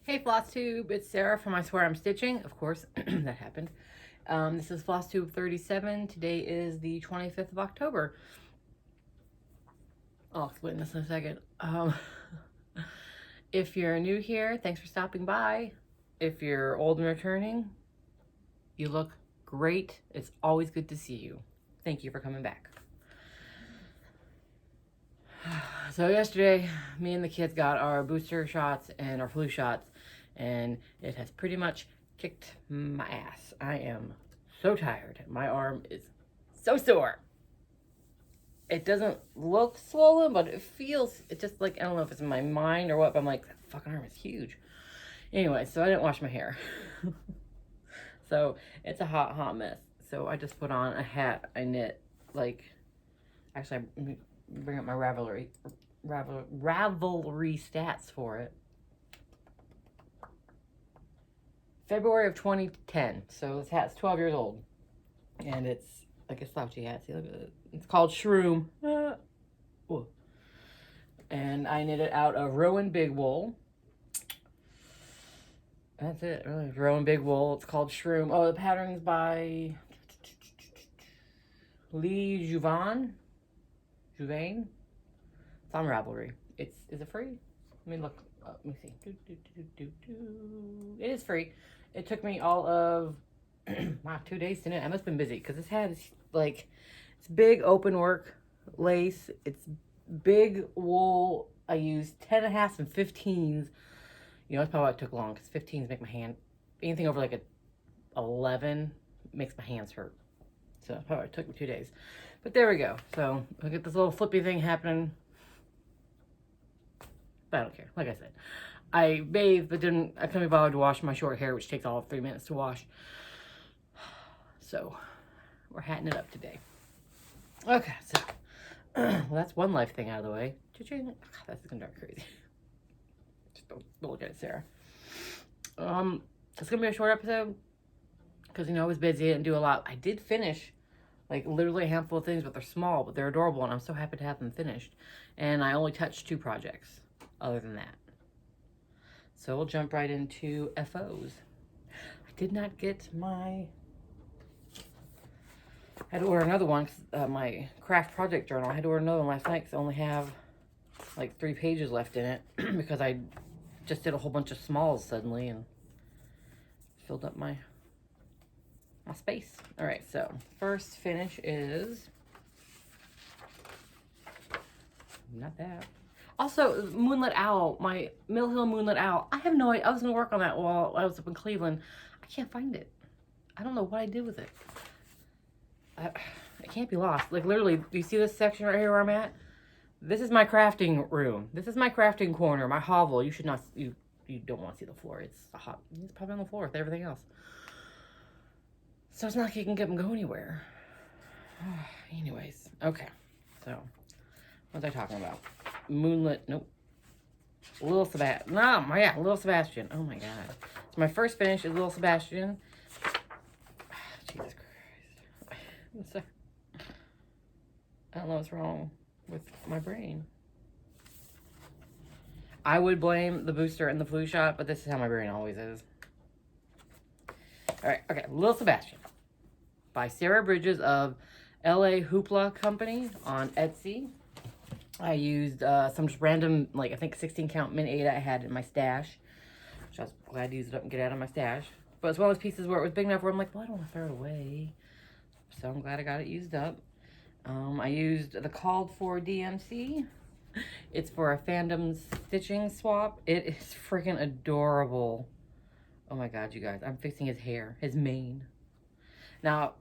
Hey Flosstube, it's Sarah from I Swear I'm Stitching. Of course, that happened. This is Flosstube 37. Today is the 25th of October. I'll explain this in a second. If you're new here, thanks for stopping by. If you're old and returning, you look great. It's always good to see you. Thank you for coming back. So yesterday, me and the kids got our booster shots and our flu shots, and it has pretty much kicked my ass. I am so tired. My arm is so sore. It doesn't look swollen, but it feels, it's just like, I don't know if it's in my mind or what, but I'm like, that fucking arm is huge. Anyway, so I didn't wash my hair. So it's a hot mess. So I just put on a hat I knit, like, actually, I bring up my Ravelry stats for it. February of 2010. So this hat's 12 years old. And it's like a slouchy hat. See, look at it. It's called Shroom. And I knit it out of Rowan Big Wool. That's it, really. Rowan Big Wool. It's called Shroom. Oh, the pattern's by Lee Juvain. It's on Ravelry. Is it free? Let me look. Let me see. It is free. It took me all of 2 days to knit. I must have been busy because this hat is like, it's big open work lace. It's big wool. I used 10.5 and 15s. You know, that's probably why it took long, because 15s make my hand, anything over like a 11 makes my hands hurt. So that's probably it took me 2 days. But there we go. So I get this little flippy thing happening. But I don't care. Like I said, I bathed, but I couldn't be bothered to wash my short hair, which takes all of 3 minutes to wash. So we're hatting it up today. Okay, so well, that's one life thing out of the way. God, that's gonna drive crazy. Just don't look at it, Sarah. It's gonna be a short episode because, you know, I was busy and do a lot. I did finish like literally a handful of things, but they're small, but they're adorable, and I'm so happy to have them finished. And I only touched 2 projects other than that. So we'll jump right into FOs. I did not get my, I had to order another one, my craft project journal. I had to order another one last night because I only have like 3 pages left in it because I just did a whole bunch of smalls suddenly and filled up my space. All right, so first finish is not that. Also, Moonlit Owl, my Mill Hill Moonlit Owl. I have no idea. I was gonna work on that while I was up in Cleveland. I can't find it. I don't know what I did with it. It can't be lost. Like literally, do you see this section right here where I'm at? This is my crafting room. This is my crafting corner, my hovel. You should not, you don't want to see the floor. It's probably on the floor with everything else. So it's not like you can get them go anywhere. Anyways, okay. So, what was I talking about? Moonlit, nope. Little Sebastian. No, yeah, Little Sebastian. Oh my god. So my first finish is Little Sebastian. Jesus Christ. I don't know what's wrong with my brain. I would blame the booster and the flu shot, but this is how my brain always is. All right, okay, Little Sebastian by Sarah Bridges of LA Hoopla Company on Etsy. I used some just random, like I think 16 count Min 8 I had in my stash, which I was glad to use it up and get it out of my stash. But it's one of those pieces where it was big enough where I'm like, well, I don't want to throw it away. So I'm glad I got it used up. I used the called for DMC. It's for a fandom stitching swap. It is freaking adorable. Oh my god, you guys. I'm fixing his hair, his mane. Now,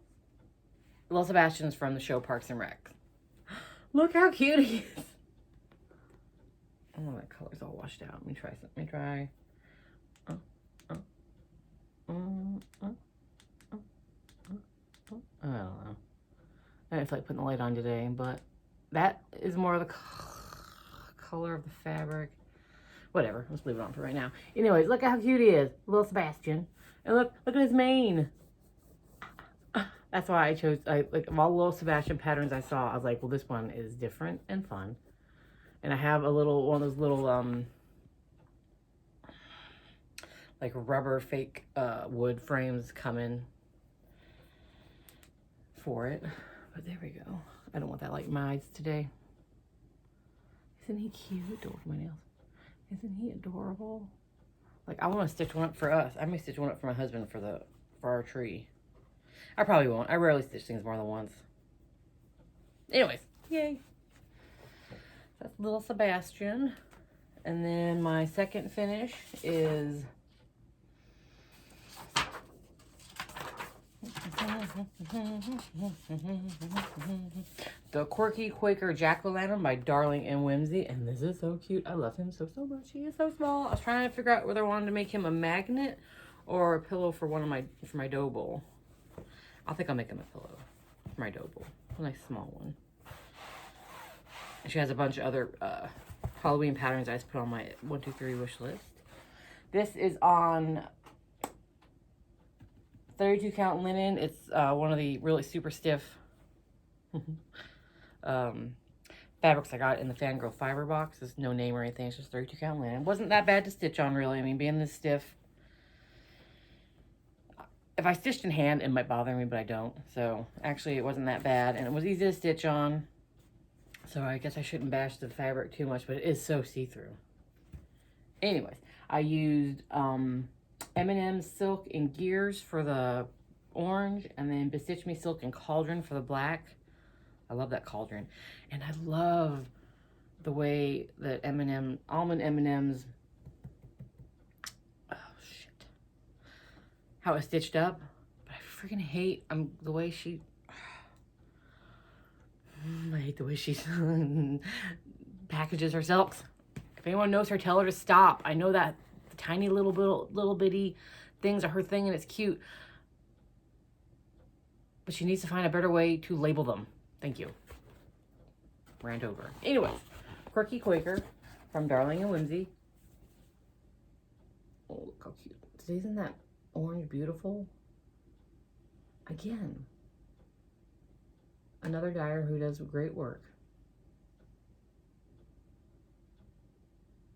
Little Sebastian's from the show Parks and Rec. Look how cute he is. Oh, that color's all washed out. Let me try something. Let me try. I don't know. I didn't feel like putting the light on today, but that is more of the color of the fabric. Whatever, let's leave it on for right now. Anyways, look how cute he is, Little Sebastian. And look at his mane. That's why I chose, like of all the Little Sebastian patterns I saw, I was like, well, this one is different and fun. And I have a little, one of those little like rubber fake wood frames coming for it. But there we go. I don't want that like my eyes today. Isn't he cute? Don't look at my nails. Isn't he adorable? Like, I want to stitch one up for us. I may stitch one up for my husband for our tree. I probably won't. I rarely stitch things more than once. Anyways, yay. That's little Sebastian. And then my second finish is the Quirky Quaker Jack-o'-lantern by Darling and Whimsy. And this is so cute. I love him so much. He is so small. I was trying to figure out whether I wanted to make him a magnet or a pillow for for my dough bowl. I think I'll make him a pillow for my dough bowl. A nice small one. And she has a bunch of other Halloween patterns I just put on my 1, 2, 3 wish list. This is on 32 count linen. It's one of the really super stiff fabrics I got in the Fangirl Fiber box. There's no name or anything. It's just 32 count linen. It wasn't that bad to stitch on, really. I mean, being this stiff. If I stitched in hand, it might bother me, but I don't. So, actually, it wasn't that bad. And it was easy to stitch on. So, I guess I shouldn't bash the fabric too much, but it is so see-through. Anyways, I used M&M Silk and Gears for the orange, and then Bestitch Me Silk and Cauldron for the black. I love that cauldron. And I love the way that almond M&Ms, how it's stitched up. But I freaking hate the way she, I hate the way she packages her silks. If anyone knows her, tell her to stop. I know that the tiny little bitty things are her thing and it's cute. But she needs to find a better way to label them. Thank you. Rant over. Anyways, Quirky Quaker from Darling and Whimsy. Oh, look how cute. Isn't that orange beautiful? Again, another dyer who does great work.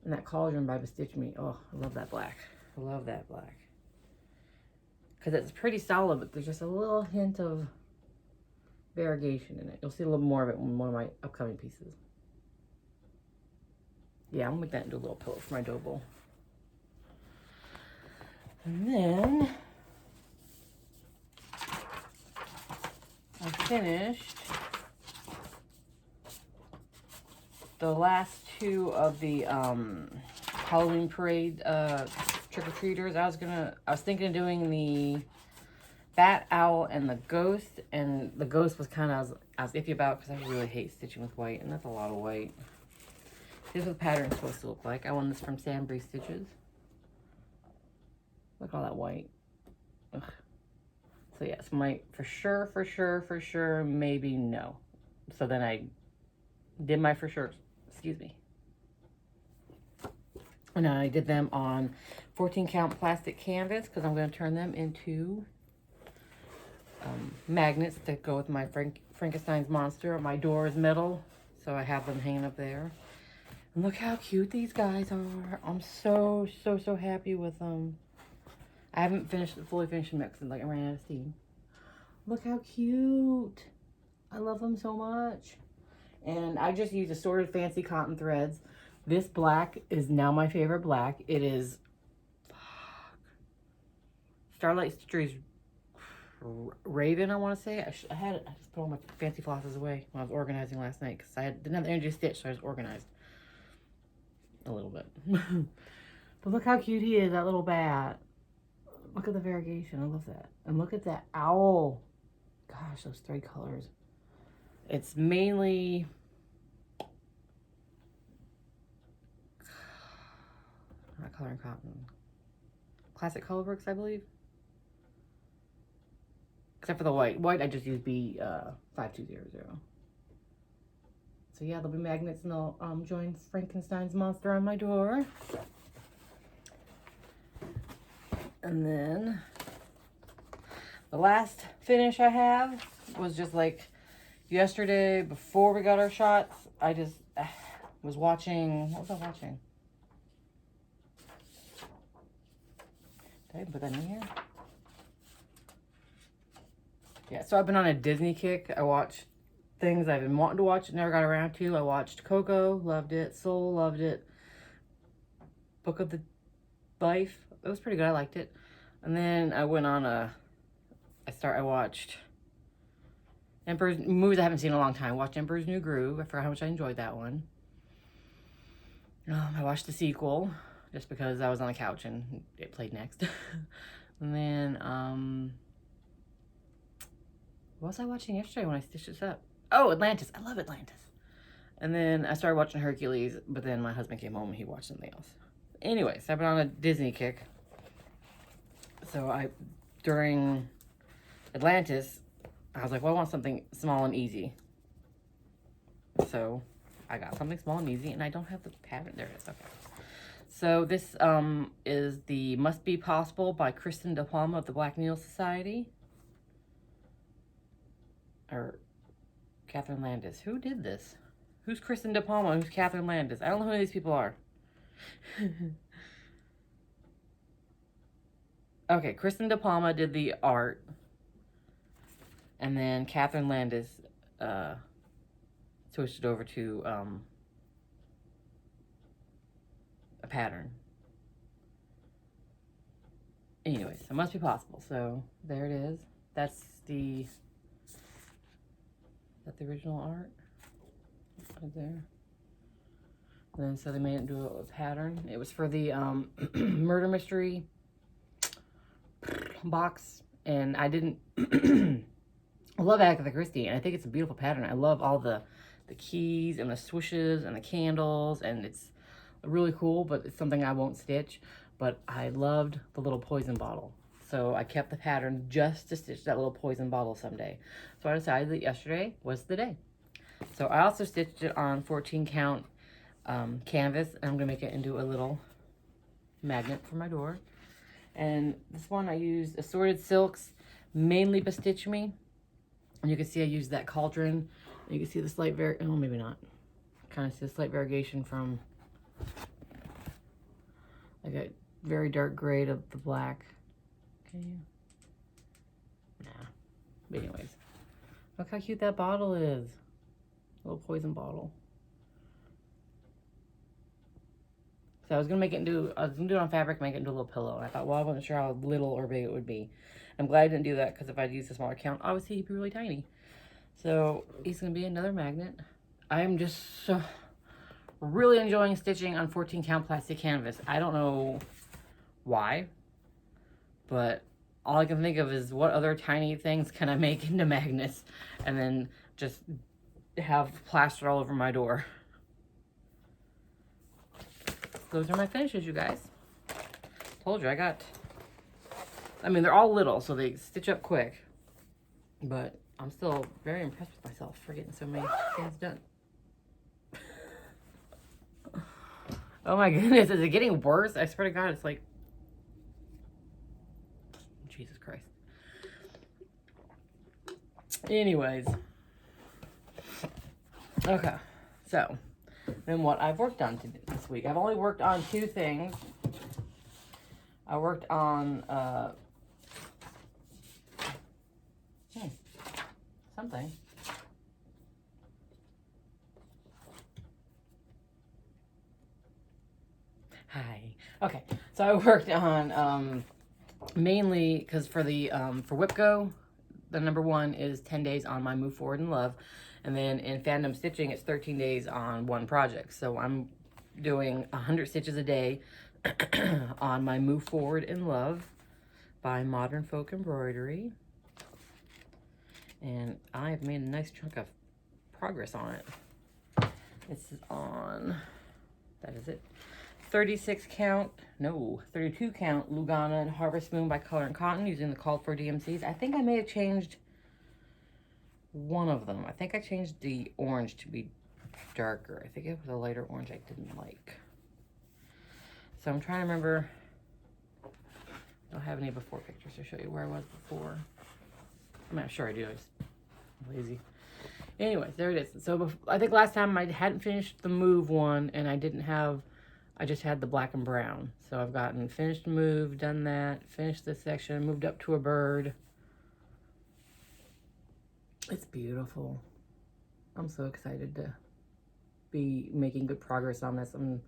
And that cauldron by Bestitch Me. Oh, I love that black. I love that black. Because it's pretty solid, but there's just a little hint of variegation in it. You'll see a little more of it in one of my upcoming pieces. Yeah, I'm gonna make that into a little pillow for my dough bowl. And then I finished the last two of the Halloween parade trick-or-treaters. I was thinking of doing the Bat Owl and the Ghost, and the Ghost was kind of, I was iffy about because I really hate stitching with white, and that's a lot of white. This is what the pattern's supposed to look like. I won this from Sandbury Stitches. Look at all that white. Ugh. So yes, for sure, maybe no. So then I did my for sure, excuse me. And I did them on 14 count plastic canvas because I'm going to turn them into magnets that go with my Frankenstein's monster. My door is metal, so I have them hanging up there. And look how cute these guys are. I'm so happy with them. I haven't fully finished mixing, like I ran out of steam. Look how cute. I love them so much. And I just used assorted fancy cotton threads. This black is now my favorite black. It is Starlight Stichery's Raven, I want to say. I just put all my fancy flosses away when I was organizing last night because I didn't have the energy to stitch, so I was organized a little bit. But look how cute he is, that little bat. Look at the variegation. I love that. And look at that owl. Gosh, those 3 colors. It's mainly not color and cotton. Classic Colorworks, I believe. Except for the white. White, I just use B5200. So yeah, there'll be magnets and they'll join Frankenstein's monster on my door. And then the last finish I have was just like yesterday before we got our shots. I just was watching, what was I watching? Did I put that in here? Yeah, so I've been on a Disney kick. I watched things I've been wanting to watch, never got around to. I watched Coco, loved it. Soul, loved it. Book of the Life, it was pretty good. I liked it. And then I went on I watched Emperor's movies I haven't seen in a long time. Watched Emperor's New Groove. I forgot how much I enjoyed that one. I watched the sequel just because I was on the couch and it played next. And then what was I watching yesterday when I stitched this up? Oh, Atlantis. I love Atlantis. And then I started watching Hercules, but then my husband came home and he watched something else. Anyways, I've been on a Disney kick. So during Atlantis, I was like, well, I want something small and easy. So I got something small and easy, and I don't have the pattern. There it is. Okay. So this is the Must Be Possible by Kristen De Palma of the Black Needle Society. Or Catherine Landis. Who did this? Who's Kristen De Palma? Who's Catherine Landis? I don't know who these people are. Okay, Kristen De Palma did the art. And then Catherine Landis switched it over to a pattern. Anyways, it must be possible. So there it is. That's the original art right there. And then so they made it into a pattern. It was for the murder mystery box, and I didn't I love Agatha Christie, and I think it's a beautiful pattern. I love all the keys and the swooshes and the candles, and it's really cool, but it's something I won't stitch. But I loved the little poison bottle, so I kept the pattern just to stitch that little poison bottle someday. So I decided that yesterday was the day. So I also stitched it on 14 count canvas, and I'm gonna make it into a little magnet for my door. And this one I used Assorted Silks, mainly by Stitch Me. And you can see I used that cauldron. You can see the slight oh, maybe not. Kind of see the slight variegation from like a very dark gray to the black. Can you? Nah. But anyways, look how cute that bottle is. A little poison bottle. So I was gonna do it on fabric, make it into a little pillow. And I thought, well, I wasn't sure how little or big it would be. I'm glad I didn't do that, because if I'd used a smaller count, obviously he'd be really tiny. So he's gonna be another magnet. I am just really enjoying stitching on 14 count plastic canvas. I don't know why, but all I can think of is what other tiny things can I make into magnets, and then just have plaster all over my door. Those are my finishes, you guys. Told you, I mean, they're all little, so they stitch up quick. But I'm still very impressed with myself for getting so many things done. Oh my goodness, is it getting worse? I swear to God, it's like... Jesus Christ. Anyways. Okay, so... then what I've worked on this week. I've only worked on 2 things. I worked on something. Hi. Okay, so I worked on mainly because for the for WIPGO, the number 1 is 10 days on my Move Forward in Love. And then in Fandom Stitching, it's 13 days on one project. So I'm doing 100 stitches a day on my Move Forward in Love by Modern Folk Embroidery. And I have made a nice chunk of progress on it. This is on, that is it, 32 count Lugana and Harvest Moon by Color and Cotton using the called for DMCs. I think I may have changed one of them. I think I changed the orange to be darker. I think it was a lighter orange I didn't like. So I'm trying to remember. I don't have any before pictures to show you where I was before. I mean, I'm sure I do. I'm just lazy. Anyways, there it is. So I think last time I hadn't finished the Move one, and I I just had the black and brown. So I've gotten finished move, done that, finished this section, moved up to a bird. It's beautiful. I'm so excited to be making good progress on this. I'm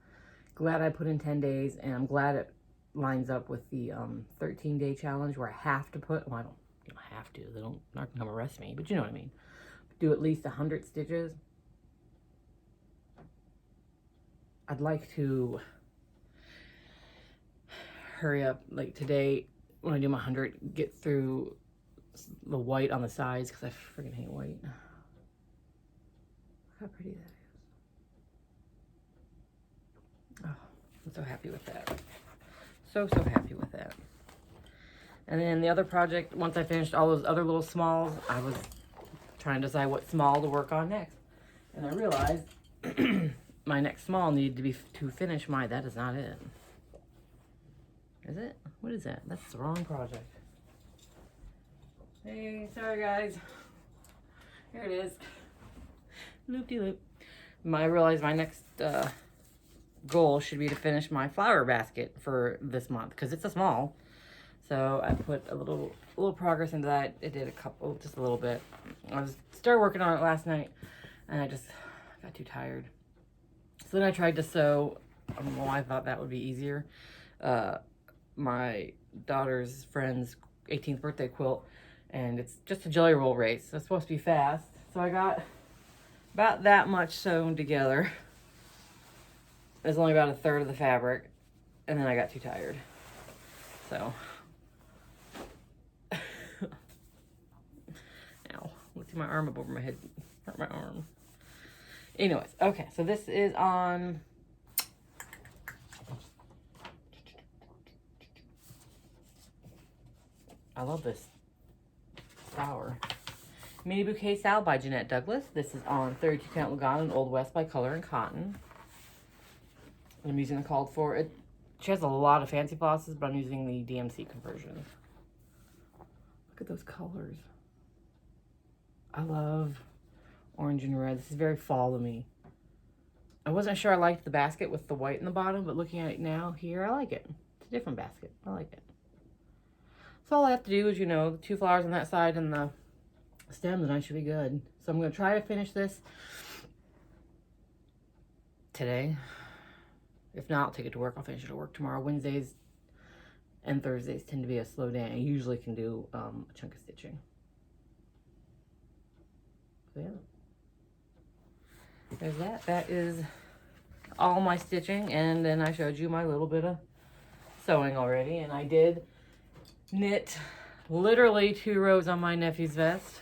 glad I put in 10 days, and I'm glad it lines up with the 13-day challenge where I have to put, well, I don't have to, they're not gonna come arrest me, but you know what I mean. Do at least 100 stitches. I'd like to hurry up, like today, when I do my 100, get through the white on the sides, because I freaking hate white. Look how pretty that is. Oh, I'm so happy with that. So happy with that. And then the other project, once I finished all those other little smalls, I was trying to decide what small to work on next. And I realized my next small needed to finish my, that is not it. Is it? What is that? That's the wrong project. Hey, sorry guys. Here it is. Loop-de-loop. I realized my next goal should be to finish my flower basket for this month, because it's a small. So I put a little progress into that. It did just a little bit. I started working on it last night, and I just got too tired. So then I tried to sew. Well, I thought that would be easier. My daughter's friend's 18th birthday quilt, and it's just a jelly roll race, so it's supposed to be fast. So I got about that much sewn together. There's only about 1/3 of the fabric, and then I got too tired. So, ow, lifting my arm up over my head, hurt my arm. Anyways, okay, so this is on I love this flower. Mini Bouquet Salve by Jeanette Douglas. This is on 32 count Lugano and Old West by Color and Cotton. I'm using the called for it. She has a lot of fancy flosses, but I'm using the DMC conversion. Look at those colors. I love orange and red. This is very fall to me. I wasn't sure I liked the basket with the white in the bottom, but looking at it now here, I like it. It's a different basket. I like it. So all I have to do is, you know, the 2 flowers on that side and the stem, and I should be good. So I'm going to try to finish this today. If not, I'll take it to work. I'll finish it at work tomorrow. Wednesdays and Thursdays tend to be a slow day. I usually can do a chunk of stitching. So yeah. There's that. That is all my stitching. And then I showed you my little bit of sewing already. And I did knit literally 2 rows on my nephew's vest.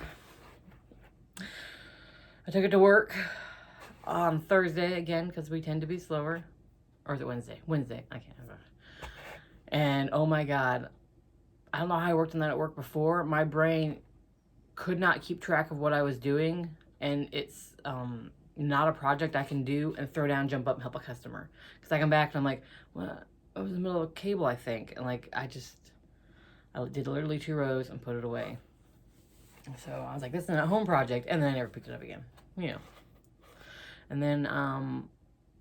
I took it to work on Thursday again, because we tend to be slower. Or is it Wednesday? Wednesday. I can't remember. And oh my God, I don't know how I worked on that at work before. My brain could not keep track of what I was doing. And it's not a project I can do and throw down, jump up, and help a customer. Because I come back and I'm like, well, I was in the middle of a cable, I think. And like, I did literally 2 rows and put it away. So I was like, this is a home project. And then I never picked it up again. You know. And then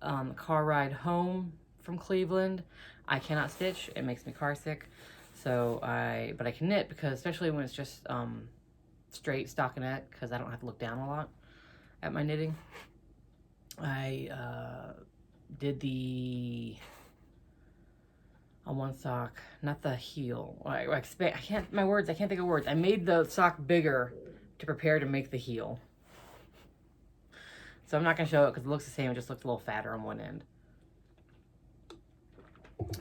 the car ride home from Cleveland, I cannot stitch. It makes me car sick. So but I can knit, because especially when it's just straight stockinette, because I don't have to look down a lot at my knitting. I did the on one sock, not the heel. I can't think of words. I made the sock bigger to prepare to make the heel. So I'm not going to show it because it looks the same. It just looks a little fatter on one end.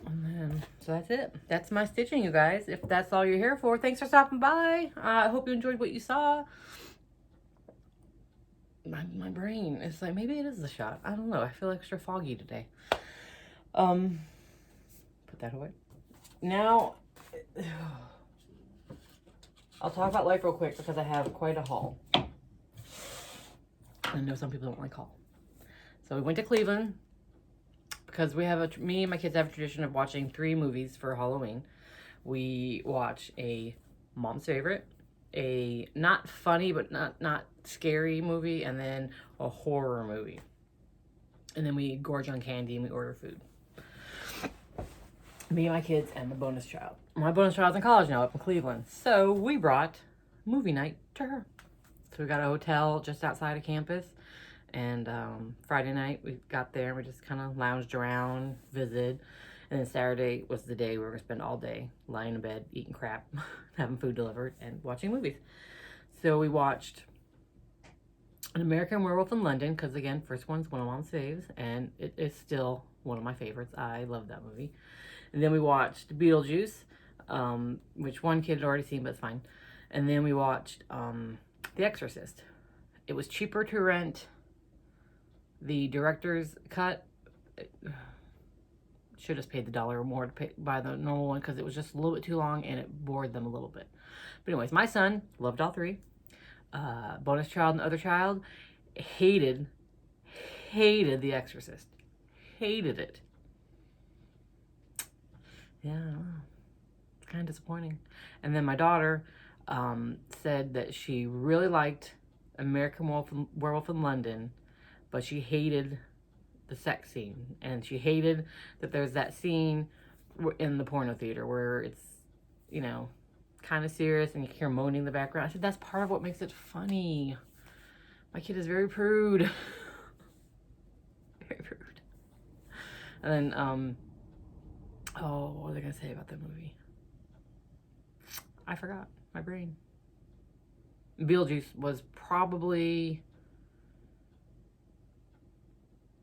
And then, so that's it. That's my stitching, you guys. If that's all you're here for, thanks for stopping by. I hope you enjoyed what you saw. My brain is like, maybe it is the shot. I don't know. I feel extra foggy today. Put that away. Now, I'll talk about life real quick because I have quite a haul. I know some people don't like haul. So we went to Cleveland because me and my kids have a tradition of watching 3 movies for Halloween. We watch a mom's favorite, a not funny but not scary movie, and then a horror movie. And then we gorge on candy and we order food. Me and my kids and the bonus child. My bonus child's in college now up in Cleveland. So we brought movie night to her. So we got a hotel just outside of campus. And Friday night we got there and we just kind of lounged around, visited. And then Saturday was the day we were going to spend all day lying in bed, eating crap, having food delivered, and watching movies. So we watched An American Werewolf in London, because again, first one's one of Mom's faves, and it is still one of my favorites. I love that movie. And then we watched Beetlejuice, which one kid had already seen, but it's fine. And then we watched The Exorcist. It was cheaper to rent the director's cut. Should have paid the $1 or more to buy the normal one because it was just a little bit too long and it bored them a little bit. But anyways, my son loved all three. Bonus child and other child hated The Exorcist. Hated it. Yeah, it's kind of disappointing. And then my daughter said that she really liked American Werewolf in London, but she hated the sex scene. And she hated that there's that scene in the porno theater where it's, you know, kind of serious and you hear moaning in the background. I said, that's part of what makes it funny. My kid is very prude. Very prude. And then, oh, what was I going to say about that movie? I forgot. My brain. Beetlejuice was probably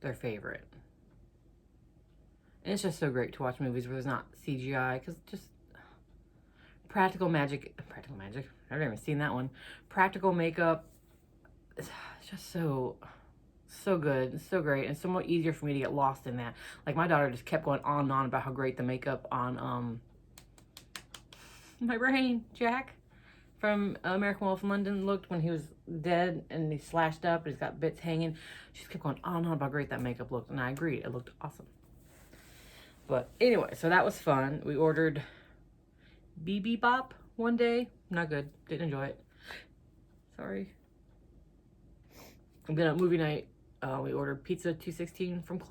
their favorite. And it's just so great to watch movies where there's not CGI, because just practical magic, I've never even seen that one. Practical makeup, it's just so good, and so great, and so much easier for me to get lost in that. Like, my daughter just kept going on and on about how great the makeup on, my brain, Jack, from American Wolf in London looked when he was dead and he's slashed up and he's got bits hanging. She just kept going on and on about how great that makeup looked, and I agreed, it looked awesome. But anyway, so that was fun. We ordered BB Bop one day. Not good. Didn't enjoy it. Sorry. And then at movie night, we ordered Pizza 216 from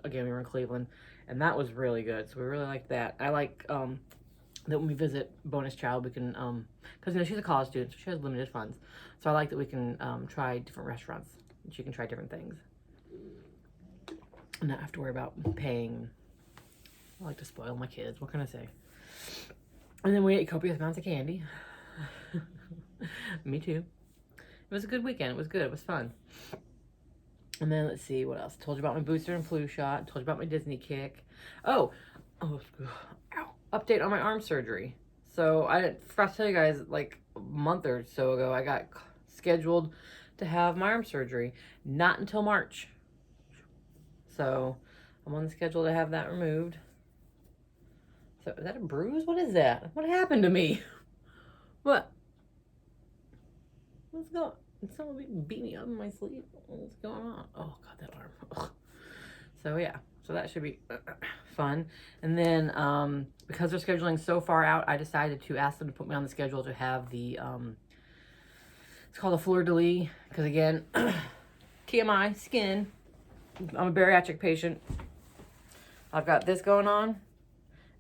again, we were in Cleveland, and that was really good. So we really liked that. I like that when we visit bonus child, we can because you know she's a college student, so she has limited funds. So I like that we can try different restaurants. She can try different things and not have to worry about paying. I like to spoil my kids. What can I say? And then we ate copious amounts of candy. Me too. It was a good weekend. It was good. It was fun. And then let's see what else. Told you about my booster and flu shot. Told you about my Disney kick. Oh, ow. Update on my arm surgery. So I forgot to tell you guys, like a month or so ago, I got scheduled to have my arm surgery. Not until March. So I'm on the schedule to have that removed. So is that a bruise? What is that? What happened to me? What? What's going on? Someone beat me up in my sleep. What's going on? Oh God, that arm. Ugh. So yeah, so that should be fun. And then because they're scheduling so far out, I decided to ask them to put me on the schedule to have the it's called a fleur-de-lis, because again, TMI, skin. I'm a bariatric patient. I've got this going on, and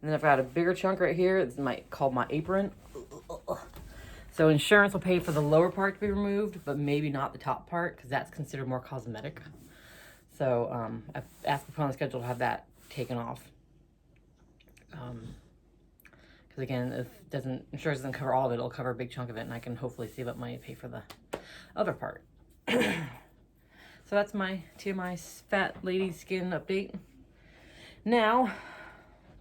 then I've got a bigger chunk right here. It's called my apron. So insurance will pay for the lower part to be removed, but maybe not the top part, because that's considered more cosmetic. So I've asked to put on the schedule to have that taken off. Because again, if insurance doesn't cover all of it, it'll cover a big chunk of it, and I can hopefully save up money to pay for the other part. So that's my TMI fat lady skin update. Now,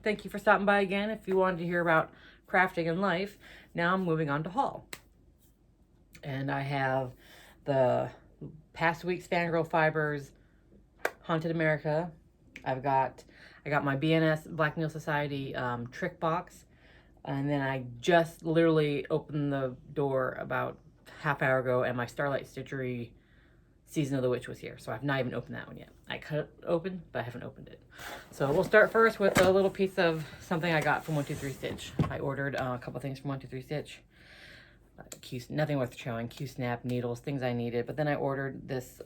thank you for stopping by again. If you wanted to hear about crafting and life, now I'm moving on to haul. And I have the past week's Fangirl Fibers Haunted America. I got my BNS Black Needle Society trick box. And then I just literally opened the door about half hour ago, and my Starlight Stichery Season of the Witch was here. So I've not even opened that one yet. I cut it open, but I haven't opened it. So we'll start first with a little piece of something I got from 123 Stitch. I ordered a couple things from 123 Stitch. Nothing worth showing. Q-snap, needles, things I needed. But then I ordered this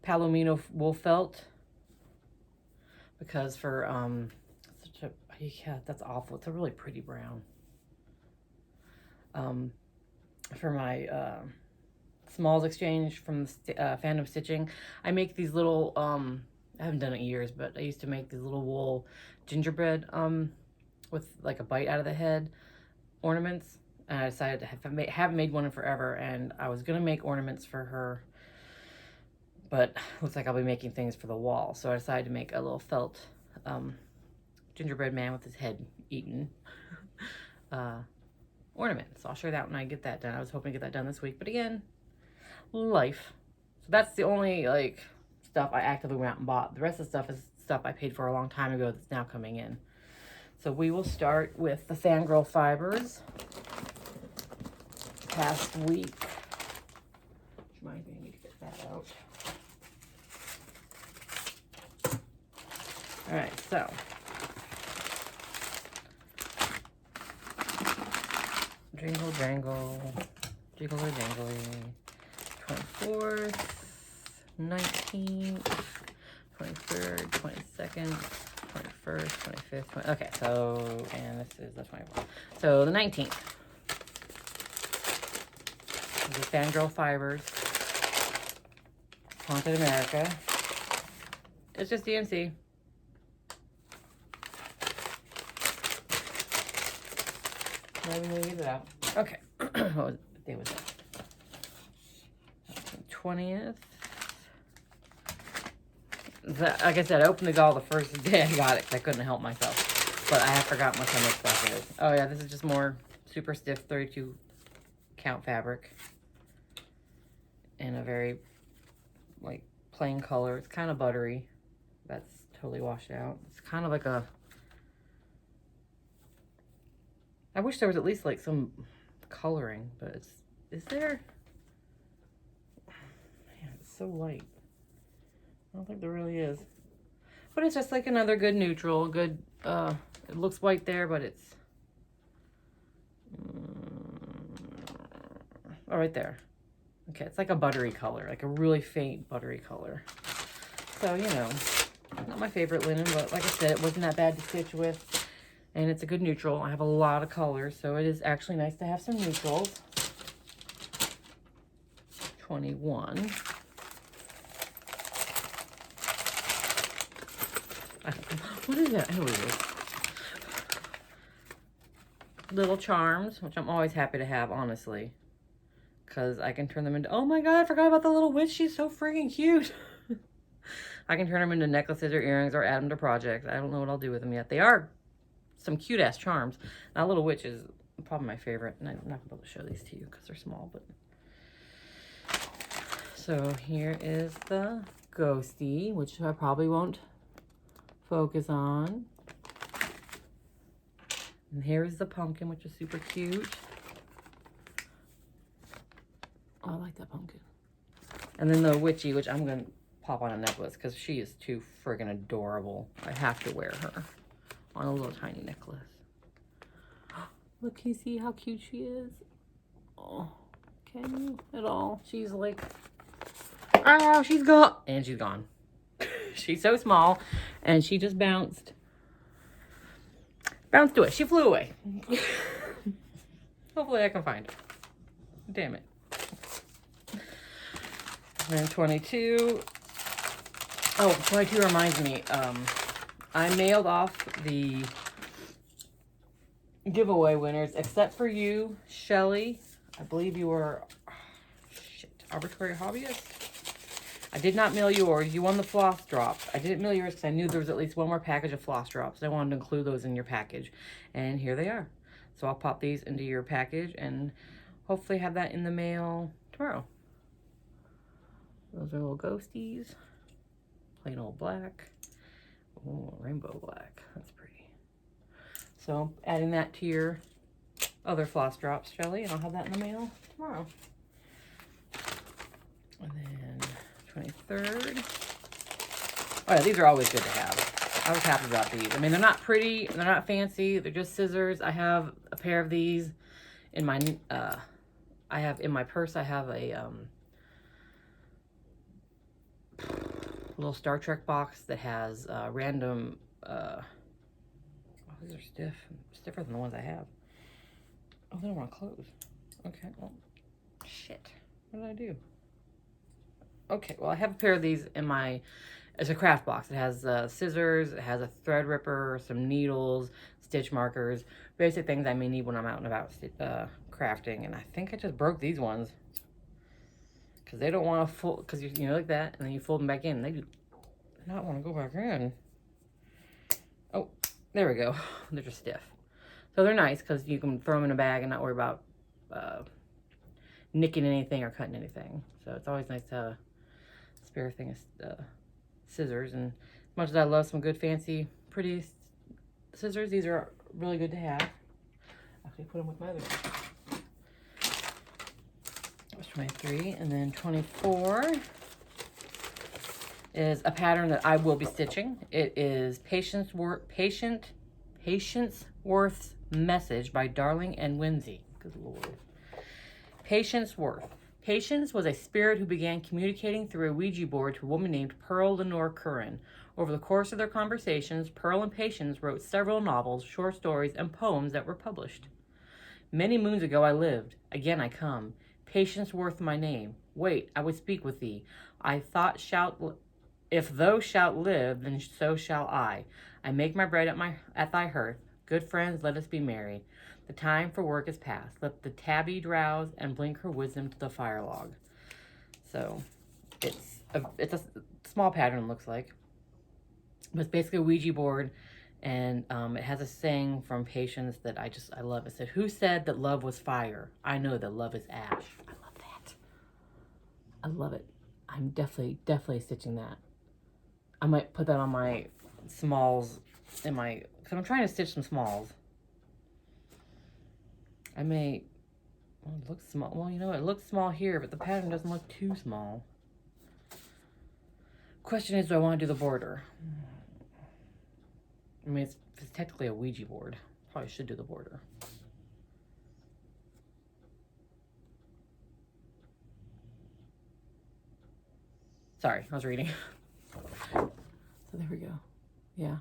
Palomino wool felt because for yeah, that's awful. It's a really pretty brown. For my Smalls exchange from Fandom Stitching, I make these little I haven't done it in years, but I used to make these little wool gingerbread with like a bite out of the head ornaments, and I decided to haven't made one in forever, and I was gonna make ornaments for her, but looks like I'll be making things for the wall, so I decided to make a little felt gingerbread man with his head eaten ornament. So I'll share that when I get that done. I was hoping to get that done this week, but again, life. So that's the only like stuff I actively went out and bought. The rest of the stuff is stuff I paid for a long time ago that's now coming in. So we will start with the Fangirl Fibers. Past week. Reminds me, I need to get that out. Alright, so. Jingle jangle. Jiggly jangly. 24th. 19th. 23rd. 22nd. 21st, 25th, okay, so, and this is the 24th. So the 19th. The Fangirl Fibers. Haunted America. It's just DMC. Let me get it out. Okay. What day was that? 20th. Like I said, I opened the doll the first day I got it because I couldn't help myself. But I have forgotten what kind of stuff it is. Oh yeah, this is just more super stiff 32 count fabric. In a very, like, plain color. It's kind of buttery. That's totally washed out. It's kind of like a... I wish there was at least, like, some coloring, but it's... Is there? Man, it's so light. I don't think there really is. But it's just like another good neutral, good, it looks white there, but it's, oh, right there. Okay, it's like a buttery color, like a really faint buttery color. So, you know, not my favorite linen, but like I said, it wasn't that bad to stitch with. And it's a good neutral. I have a lot of colors, so it is actually nice to have some neutrals. 21. What is that? Oh, it is. Little charms, which I'm always happy to have, honestly. Because I can turn them into... Oh my god, I forgot about the little witch. She's so freaking cute. I can turn them into necklaces or earrings or add them to projects. I don't know what I'll do with them yet. They are some cute-ass charms. Now, little witch is probably my favorite. And I'm not going to be able to show these to you because they're small, but... So, here is the ghosty, which I probably won't focus on. And here's the pumpkin, which is super cute. Oh, I like that pumpkin. And then the witchy, which I'm going to pop on a necklace because she is too friggin' adorable. I have to wear her on a little tiny necklace. Look, can you see how cute she is? Oh, can you at all? She's like, oh, she's gone. And she's gone. She's so small, and she just bounced away. She flew away. Hopefully I can find her. Damn it. And 22. Oh, 22 reminds me. I mailed off the giveaway winners, except for you, Shelly. I believe you were, arbitrary hobbyist. I did not mail yours. You won the floss drops. I didn't mail yours because I knew there was at least one more package of floss drops. I wanted to include those in your package. And here they are. So I'll pop these into your package and hopefully have that in the mail tomorrow. Those are little ghosties. Plain old black. Oh, rainbow black. That's pretty. So adding that to your other floss drops, Shelly, and I'll have that in the mail tomorrow. And then 23rd. Oh yeah, these are always good to have. I was happy about these. I mean, they're not pretty, they're not fancy, they're just scissors. I have a pair of these in my, I have in my purse, I have a, little Star Trek box that has random, oh, these are stiff, stiffer than the ones I have. Oh, they don't want to close. Okay, well, shit. What did I do? Okay, well, I have a pair of these in my, it's a craft box. It has scissors, it has a thread ripper, some needles, stitch markers, basic things I may need when I'm out and about crafting. And I think I just broke these ones because they don't want to fold, because you know, like that, and then you fold them back in. They do not want to go back in. Oh, there we go. They're just stiff. So they're nice because you can throw them in a bag and not worry about nicking anything or cutting anything. So it's always nice to have a spare thing of scissors. And as much as I love some good fancy pretty scissors, these are really good to have. Actually put them with my other. That was 23, and then 24 is a pattern that I will be stitching. It is Patience Worth's Message by Darling and Whimsy. Good Lord. Patience Worth. Patience was a spirit who began communicating through a Ouija board to a woman named Pearl Lenore Curran. Over the course of their conversations, Pearl and Patience wrote several novels, short stories, and poems that were published. Many moons ago I lived. Again I come. Patience Worth my name. Wait, I would speak with thee. I thought if thou shalt live, then so shall I. I make my bread at thy hearth. Good friends, let us be merry. The time for work is past. Let the tabby drowse and blink her wisdom to the fire log. So it's a small pattern, looks like. But it's basically a Ouija board, and it has a saying from Patience that I love. It said, "Who said that love was fire? I know that love is ash." I love that. I love it. I'm definitely stitching that. I might put that on my smalls in my, because I'm trying to stitch some smalls. I may, well, it looks small. Well, you know, it looks small here, but the pattern doesn't look too small. Question is, do I want to do the border? I mean, it's technically a Ouija board. Probably should do the border. Sorry, I was reading. So there we go. Yeah.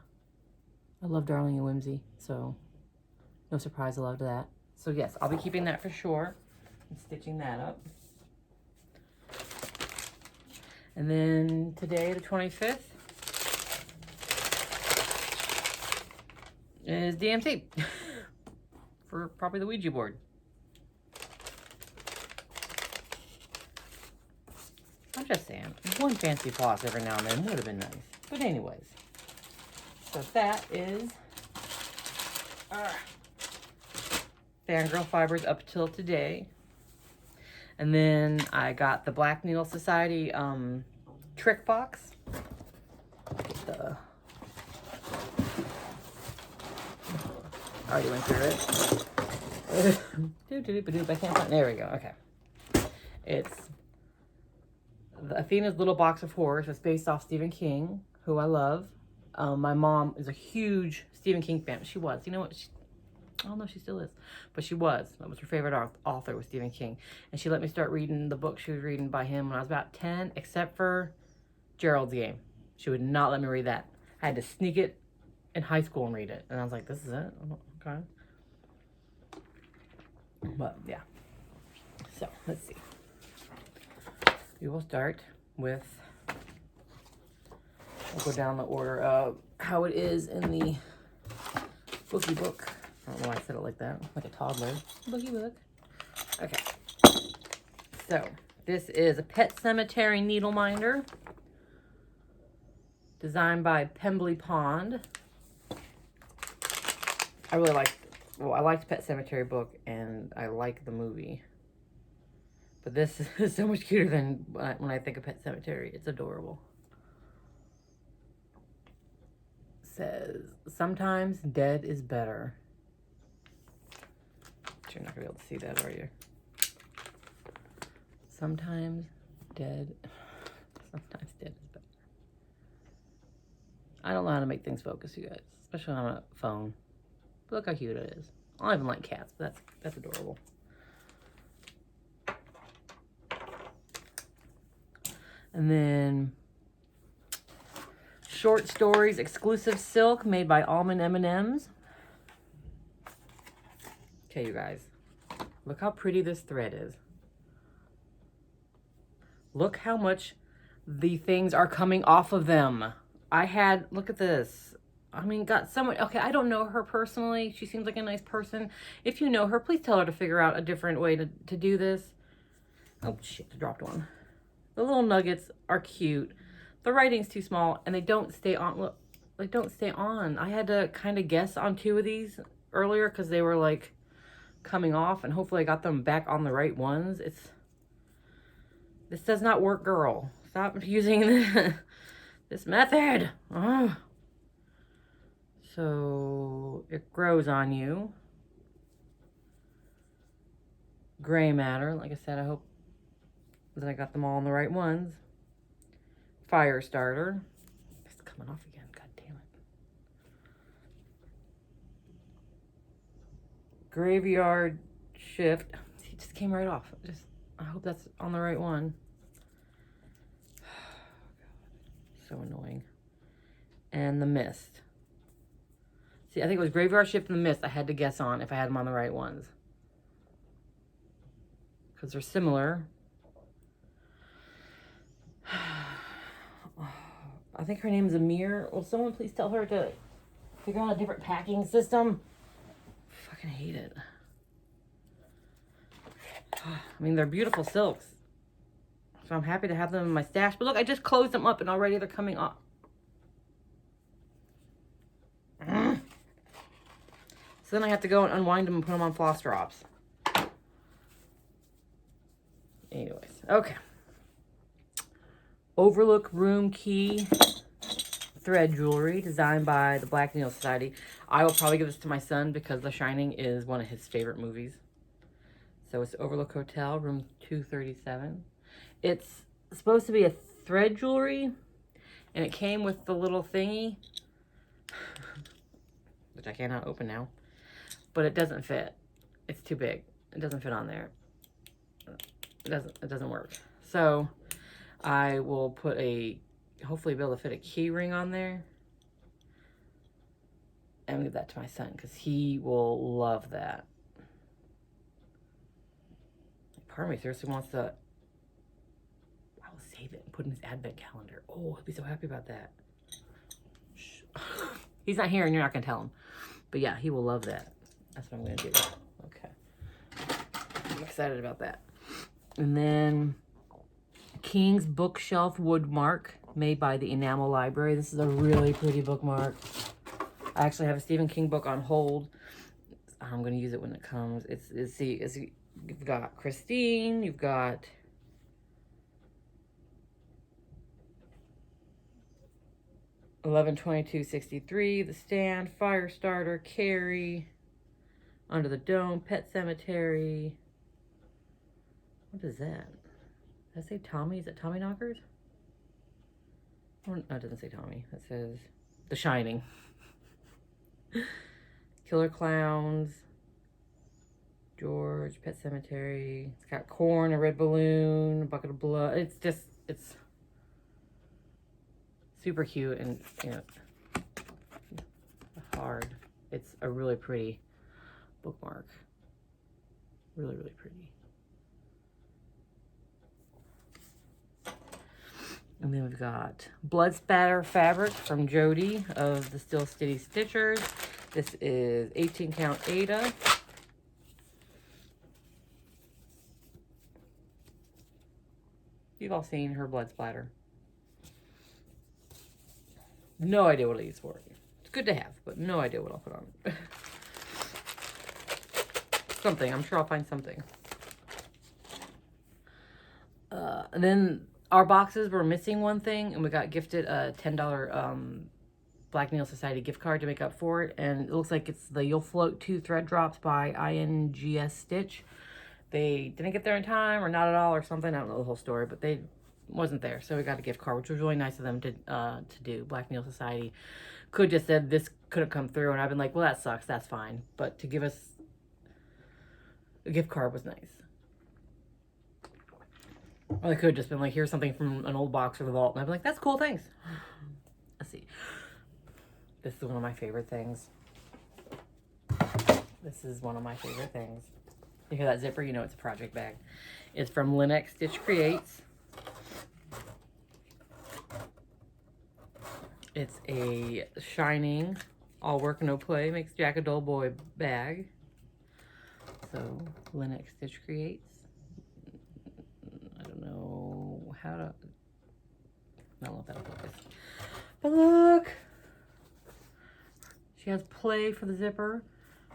I love Darling and Whimsy, so no surprise I loved that. So yes, I'll be keeping that for sure and stitching that up. And then today, the 25th, is DMC for probably the Ouija board. I'm just saying, one fancy floss every now and then would have been nice. But anyways, so that is Fangirl Fibers up till today. And then I got the Black Needle Society trick box. I already went through it. I can't find, there we go, okay. It's the Athena's Little Box of Horrors. It's based off Stephen King, who I love. My mom is a huge Stephen King fan. She was, you know what, I don't know if she still is, but she was. That was her favorite author, was Stephen King. And she let me start reading the book she was reading by him when I was about 10, except for Gerald's Game. She would not let me read that. I had to sneak it in high school and read it. And I was like, this is it? Okay. But, yeah. So, let's see. We will start with, we'll go down the order of how it is in the bookie book. I don't know why I said it like that, like a toddler. Boogie book. Okay. So, this is a Pet Cemetery needle minder. Designed by Pembley Pond. I really liked, well, I liked Pet Cemetery book, and I like the movie. But this is so much cuter than when I think of Pet Cemetery. It's adorable. It says, sometimes dead is better. You're not gonna be able to see that, are you? Sometimes dead is better. I don't know how to make things focus, you guys, especially on a phone. But look how cute it is. I don't even like cats, but that's adorable. And then Short Stories Exclusive Silk made by Almond M&M's. Okay, you guys. Look how pretty this thread is. Look how much the things are coming off of them. Look at this. I mean, got someone, okay, I don't know her personally. She seems like a nice person. If you know her, please tell her to figure out a different way to do this. Oh, shit, I dropped one. The little nuggets are cute. The writing's too small, and they don't stay on. Look, they don't stay on. I had to kind of guess on 2 of these earlier because they were, like, coming off, and hopefully I got them back on the right ones. This does not work, girl. Stop using this method. Oh. So it grows on you. Gray matter. Like I said, I hope that I got them all on the right ones. Fire starter. It's coming off again. God damn it. Graveyard shift. See, it just came right off. I hope that's on the right one. So annoying. And the mist. See, I think it was Graveyard Shift and the Mist I had to guess on if I had them on the right ones. Because they're similar. I think her name's Amir. Will someone please tell her to figure out a different packing system? I fucking hate it. I mean, they're beautiful silks. So I'm happy to have them in my stash. But look, I just closed them up and already they're coming off. So then I have to go and unwind them and put them on floss drops. Anyways, okay. Overlook Room Key thread jewelry designed by the Black Needle Society. I will probably give this to my son because The Shining is one of his favorite movies. So it's Overlook Hotel, room 237. It's supposed to be a thread jewelry, and it came with the little thingy, which I cannot open now, but it doesn't fit. It's too big. It doesn't fit on there. It doesn't work. So I will put hopefully be able to fit a key ring on there and give that to my son because he will love that. Part of me seriously wants to, I will save it and put in his advent calendar. Oh, he'll be so happy about that. He's not here and you're not going to tell him. But yeah, he will love that. That's what I'm going to do. Okay. I'm excited about that. And then King's Bookshelf Woodmark made by the Enamel Library. This is a really pretty bookmark. I actually have a Stephen King book on hold. I'm going to use it when it comes. You've got Christine, you've got $11.22.63, The Stand, Firestarter, Carrie, Under the Dome, Pet Cemetery. What is that? Does that say Tommy? Is it Tommy Knockers? Oh, no, it doesn't say Tommy. It says The Shining. Killer Clowns. George, Pet Cemetery. It's got corn, a red balloon, a bucket of blood. It's super cute and, you know, hard. It's a really pretty bookmark. Really, really pretty. And then we've got Blood Spatter Fabric from Jody of the Still Stitty Stitchers. This is 18 count Ada. You've all seen her blood splatter. No idea what I'll use for it. It's good to have, but no idea what I'll put on it. Something. I'm sure I'll find something. And then our boxes were missing one thing, and we got gifted a $10 Black Needle Society gift card to make up for it. And it looks like it's the You'll Float 2 thread drops by INGS Stitch. They didn't get there in time or not at all or something. I don't know the whole story, but they wasn't there. So we got a gift card, which was really nice of them to do. Black Needle Society could just said this couldn't come through. And I've been like, well, that sucks. That's fine. But to give us a gift card was nice. Or they could have just been like, here's something from an old box or the vault. And I'd be like, that's cool, thanks. Let's see. This is one of my favorite things. This is one of my favorite things. You hear that zipper? You know it's a project bag. It's from Linux Stitch Creates. It's a shining, all work no play, makes Jack a dull boy bag. So, Linux Stitch Creates. I don't know how to... I don't know if that'll focus. But look! She has play for the zipper.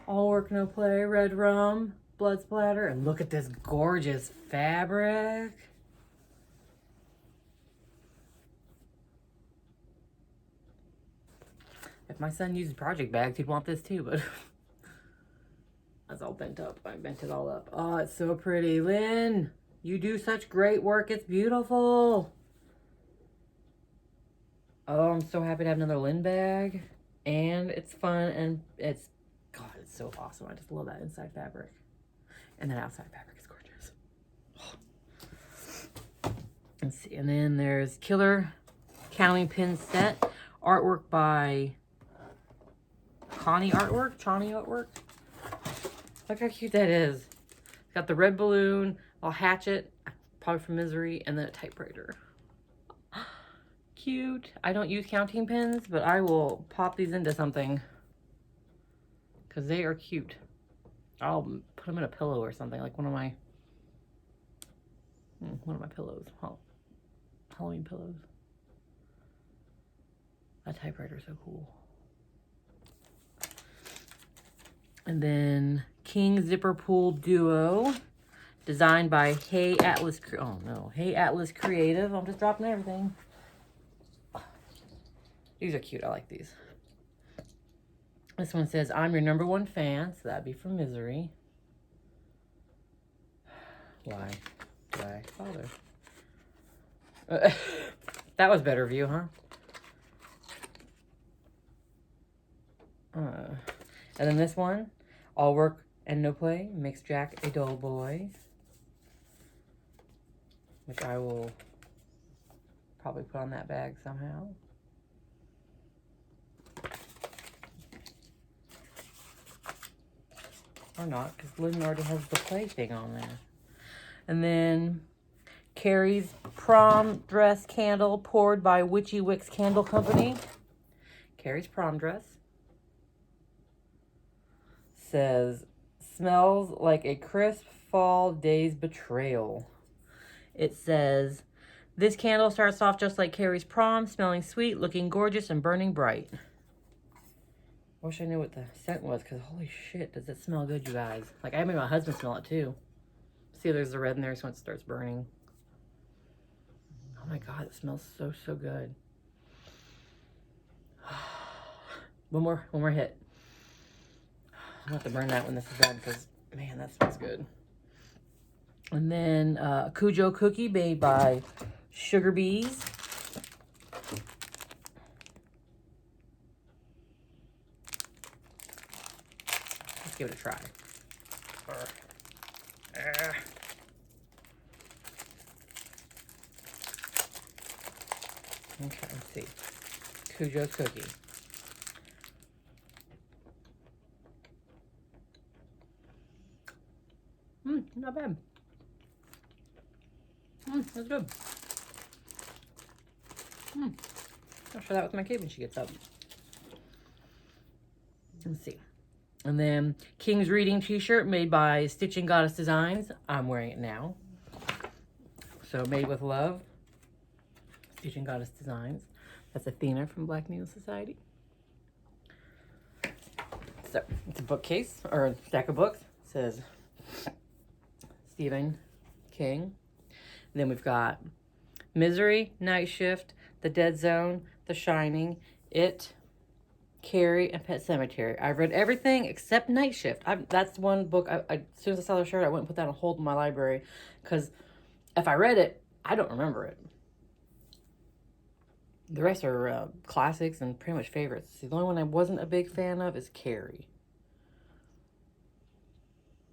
All work, no play. Red rum. Blood splatter. And look at this gorgeous fabric. If my son uses project bags, he'd want this too, but... That's all bent up. I bent it all up. Oh, it's so pretty. Lynn, you do such great work. It's beautiful. Oh, I'm so happy to have another Lynn bag. And it's fun and it's, God, it's so awesome. I just love that inside fabric. And that outside fabric is gorgeous. Oh. Let's see. And then there's Killer Counting Pin Set. Artwork by Chani Artwork. Look how cute that is. It's got the red balloon, a hatchet, probably from Misery, and then a typewriter. Cute. I don't use counting pins, but I will pop these into something because they are cute. I'll put them in a pillow or something, like one of my pillows. Halloween pillows. That typewriter is so cool. And then King Zipper Pool Duo, designed by Hey Atlas Creative. I'm just dropping everything. These are cute. I like these. This one says, I'm your #1 fan. So that'd be from Misery. Why bother? That was better view, huh? And then this one, all work and no play, makes Jack a dull boy. Which I will probably put on that bag somehow. Or not, because Lynn already has the play thing on there. And then Carrie's prom dress candle poured by Witchy Wicks Candle Company. Carrie's prom dress. Says, smells like a crisp fall day's betrayal. It says, this candle starts off just like Carrie's prom, smelling sweet, looking gorgeous, and burning bright. Wish I knew what the scent was, because holy shit, does it smell good, you guys. Like, I made my husband smell it too. See, there's the red in there, so it starts burning. Oh my God, it smells so, so good. One more hit. I'll have to burn that when this is done because, man, that smells good. And then Cujo cookie made by Sugar Bees. Let's give it a try. Okay, let's see. Cujo cookie. Not bad. That's good. I'll share that with my kid when she gets up. Let's see. And then King's Reading t-shirt made by Stitching Goddess Designs. I'm wearing it now. So made with love. Stitching Goddess Designs. That's Athena from Black Needle Society. So it's a bookcase or a stack of books. It says Stephen King. And then we've got Misery, Night Shift, The Dead Zone, The Shining, It, Carrie, and Pet Sematary. I've read everything except Night Shift. That's one book, as soon as I saw the shirt, I went and put that on hold in my library. Because if I read it, I don't remember it. The rest are classics and pretty much favorites. The only one I wasn't a big fan of is Carrie.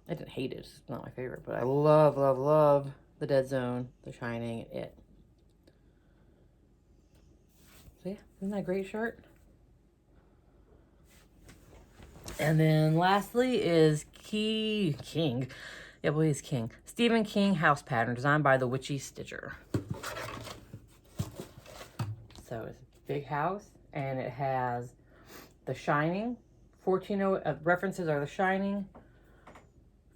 I didn't hate it. It's not my favorite. But I love, love, love The Dead Zone, The Shining, and It. So yeah, isn't that a great shirt? And then lastly is King. Yeah, I believe he's King. Stephen King house pattern designed by the Witchy Stitcher. So it's a big house and it has The Shining. 1408 references are The Shining,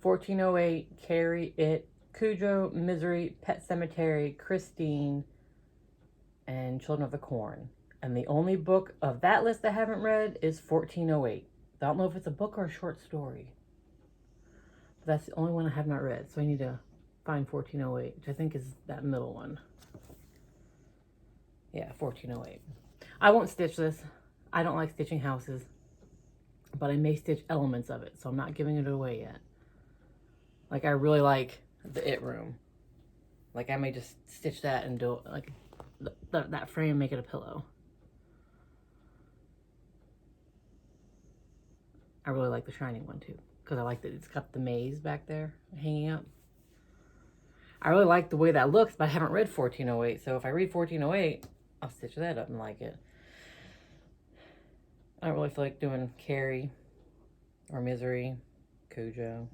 1408, Carrie, It, Cujo, Misery, Pet Cemetery, Christine, and Children of the Corn. And the only book of that list I haven't read is 1408. I don't know if it's a book or a short story. But that's the only one I have not read. So I need to find 1408, which I think is that middle one. Yeah, 1408. I won't stitch this. I don't like stitching houses. But I may stitch elements of it. So I'm not giving it away yet. Like, I really like the It room. Like, I may just stitch that and do, like, that frame, make it a pillow. I really like the Shining one, too. Because I like that it's got the maze back there hanging up. I really like the way that looks, but I haven't read 1408. So if I read 1408, I'll stitch that up and like it. I don't really feel like doing Carrie or Misery, Cujo.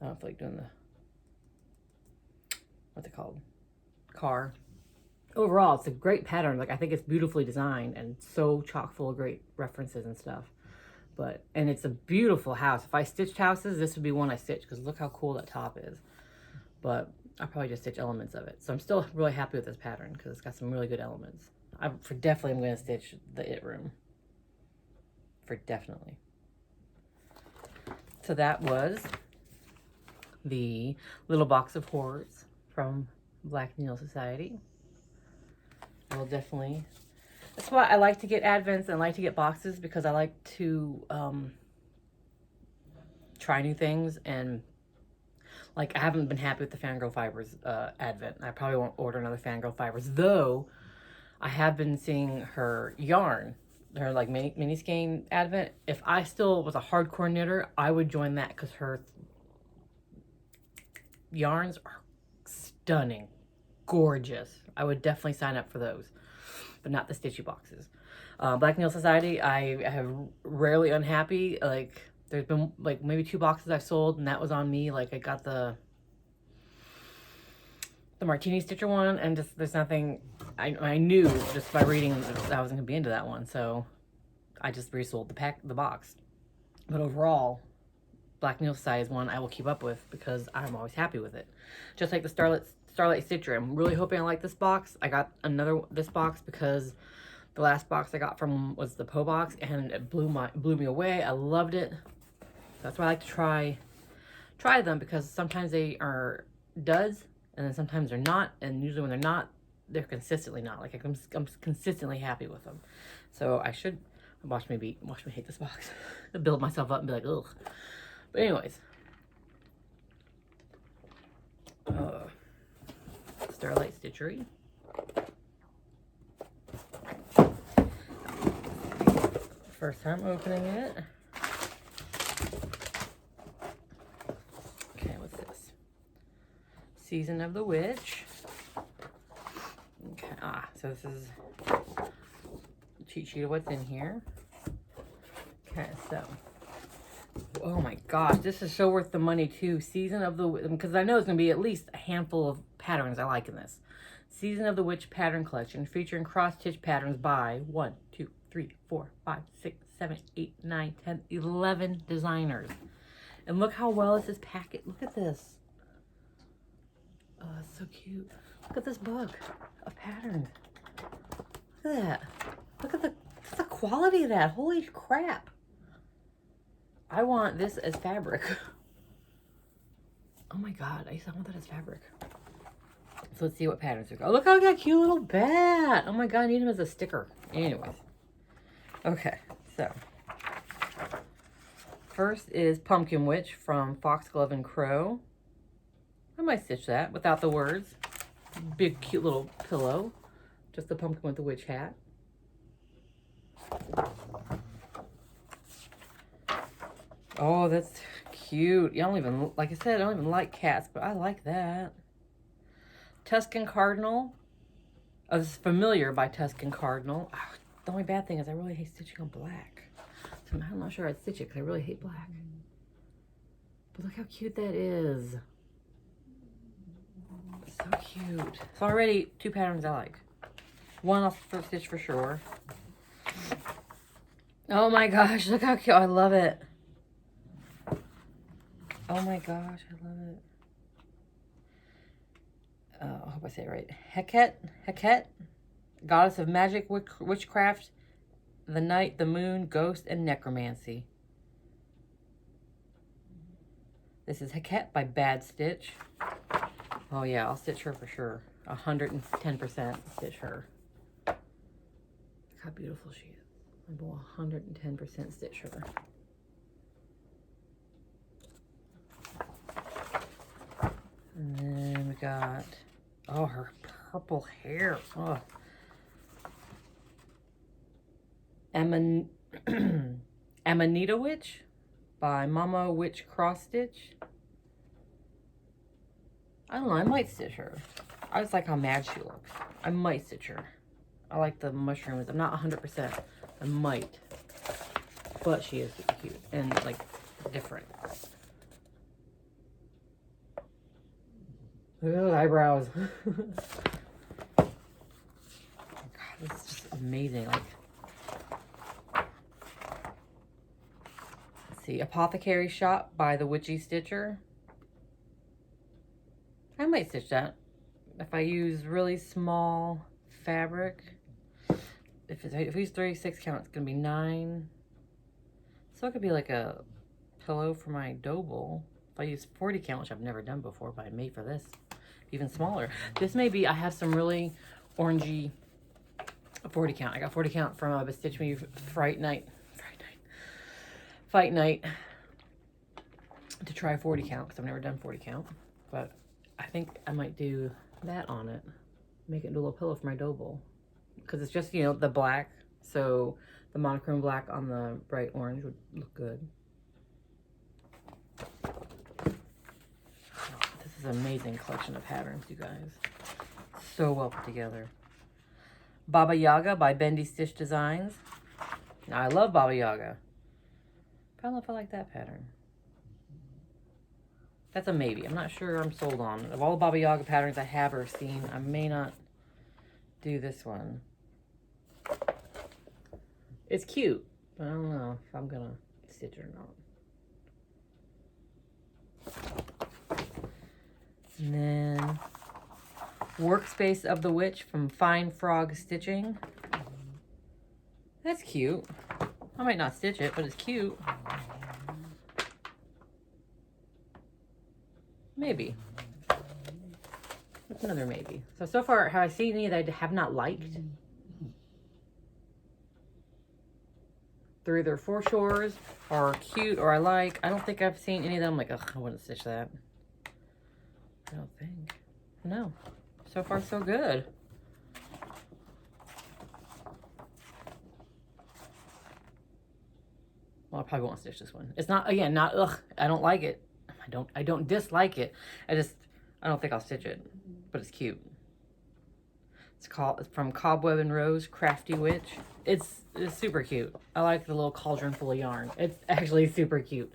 I don't feel like doing the, what's it called? Car. Overall, it's a great pattern. Like, I think it's beautifully designed and so chock full of great references and stuff. But, and it's a beautiful house. If I stitched houses, this would be one I stitch because look how cool that top is. But I'll probably just stitch elements of it. So I'm still really happy with this pattern because it's got some really good elements. I for definitely am going to stitch the It room. For definitely. So that was the little box of horrors from Black Needle Society. I will definitely, that's why I like to get advents and like to get boxes, because I like to try new things. And like, I haven't been happy with the Fangirl Fibers advent. I probably won't order another Fangirl Fibers, though I have been seeing her yarn, her like mini skein advent. If I still was a hardcore knitter, I would join that because her yarns are stunning, gorgeous. I would definitely sign up for those, but not the stitchy boxes. Black Needle Society, I have rarely unhappy. Like, there's been like maybe 2 boxes I've sold, and that was on me. Like, I got the Martini Stitcher one, and just there's nothing. I knew just by reading that I wasn't gonna be into that one, so I just resold the box. But overall, Black Needle Society is one I will keep up with because I'm always happy with it. Just like the Starlight Stichery. I'm really hoping I like this box. I got this box because the last box I got from was the Poe box, and it blew me away. I loved it. That's why I like to try them, because sometimes they are duds and then sometimes they're not, and usually when they're not, they're consistently not. Like, I'm consistently happy with them. So I should watch me hate this box. Build myself up and be like, ugh. But anyways, Starlight Stichery. First time opening it. Okay, what's this? Season of the Witch. Okay, so this is a cheat sheet of what's in here. Okay, so, oh my gosh, this is so worth the money too. Season of the Witch, because I know it's going to be at least a handful of patterns I like in this. Season of the Witch pattern collection featuring cross-stitch patterns by 1, 2, 3, 4, 5, 6, 7, 8, 9, 10, 11 designers. And look how well this is packaged. Look at this. Oh, it's so cute. Look at this book of patterns. Look at that. Look at the quality of that. Holy crap. I want this as fabric. Oh my god, I want that as fabric. So let's see what patterns are. Oh, look how that cute little bat. Oh my god, I need him as a sticker. Anyways. Okay, so. First is Pumpkin Witch from Foxglove and Crow. I might stitch that without the words. Big cute little pillow. Just the pumpkin with the witch hat. Oh, that's cute. You don't even, like I said, I don't even like cats, but I like that. Tuscan Cardinal. Oh, this is Familiar by Tuscan Cardinal. Oh, the only bad thing is I really hate stitching on black. So I'm not sure I'd stitch it because I really hate black. But look how cute that is. So cute. So already 2 patterns I like. One I'll stitch for sure. Oh my gosh, look how cute. I love it. Oh my gosh, I love it. I hope I say it right. Heket, goddess of magic, witchcraft, the night, the moon, ghost, and necromancy. This is Heket by Bad Stitch. Oh yeah, I'll stitch her for sure. 110% stitch her. Look how beautiful she is. I will 110% stitch her. And then we got, oh, her purple hair. Oh. Amanita Witch by Mama Witch Cross Stitch. I don't know, I might stitch her. I just like how mad she looks. I might stitch her. I like the mushrooms. I'm not 100%. I might. But she is super cute and like different. Look at those eyebrows. God, this is just amazing. Like, let's see, Apothecary Shop by the Witchy Stitcher. I might stitch that if I use really small fabric. If we use 36 count, it's gonna be 9. So it could be like a pillow for my dough bowl. If I use 40 count, which I've never done before, but I made for this, even smaller. This may be, I have some really orangey 40 count. I got 40 count from a Stitch Me Fight Night to try 40 count because I've never done 40 count. But I think I might do that on it. Make it into a little pillow for my dough bowl. Because it's just, you know, the black. So the monochrome black on the bright orange would look good. This is an amazing collection of patterns, you guys. So well put together. Baba Yaga by Bendy Stitch Designs. Now, I love Baba Yaga. I don't know if I like that pattern. That's a maybe. I'm not sure I'm sold on. Of all the Baba Yaga patterns I have or seen, I may not do this one. It's cute, but I don't know if I'm gonna stitch it or not. And then Workspace of the Witch from Fine Frog Stitching. That's cute. I might not stitch it, but it's cute. Maybe. That's another maybe. So far, have I seen any that I have not liked? They're either for shores or cute or I like. I don't think I've seen any of them like, ugh, I wouldn't stitch that. I don't think. No. So far, so good. Well, I probably won't stitch this one. It's not, again, not, ugh, I don't like it. I don't dislike it. I don't think I'll stitch it, but it's cute. It's from Cobweb and Rose, Crafty Witch. It's super cute. I like the little cauldron full of yarn. It's actually super cute.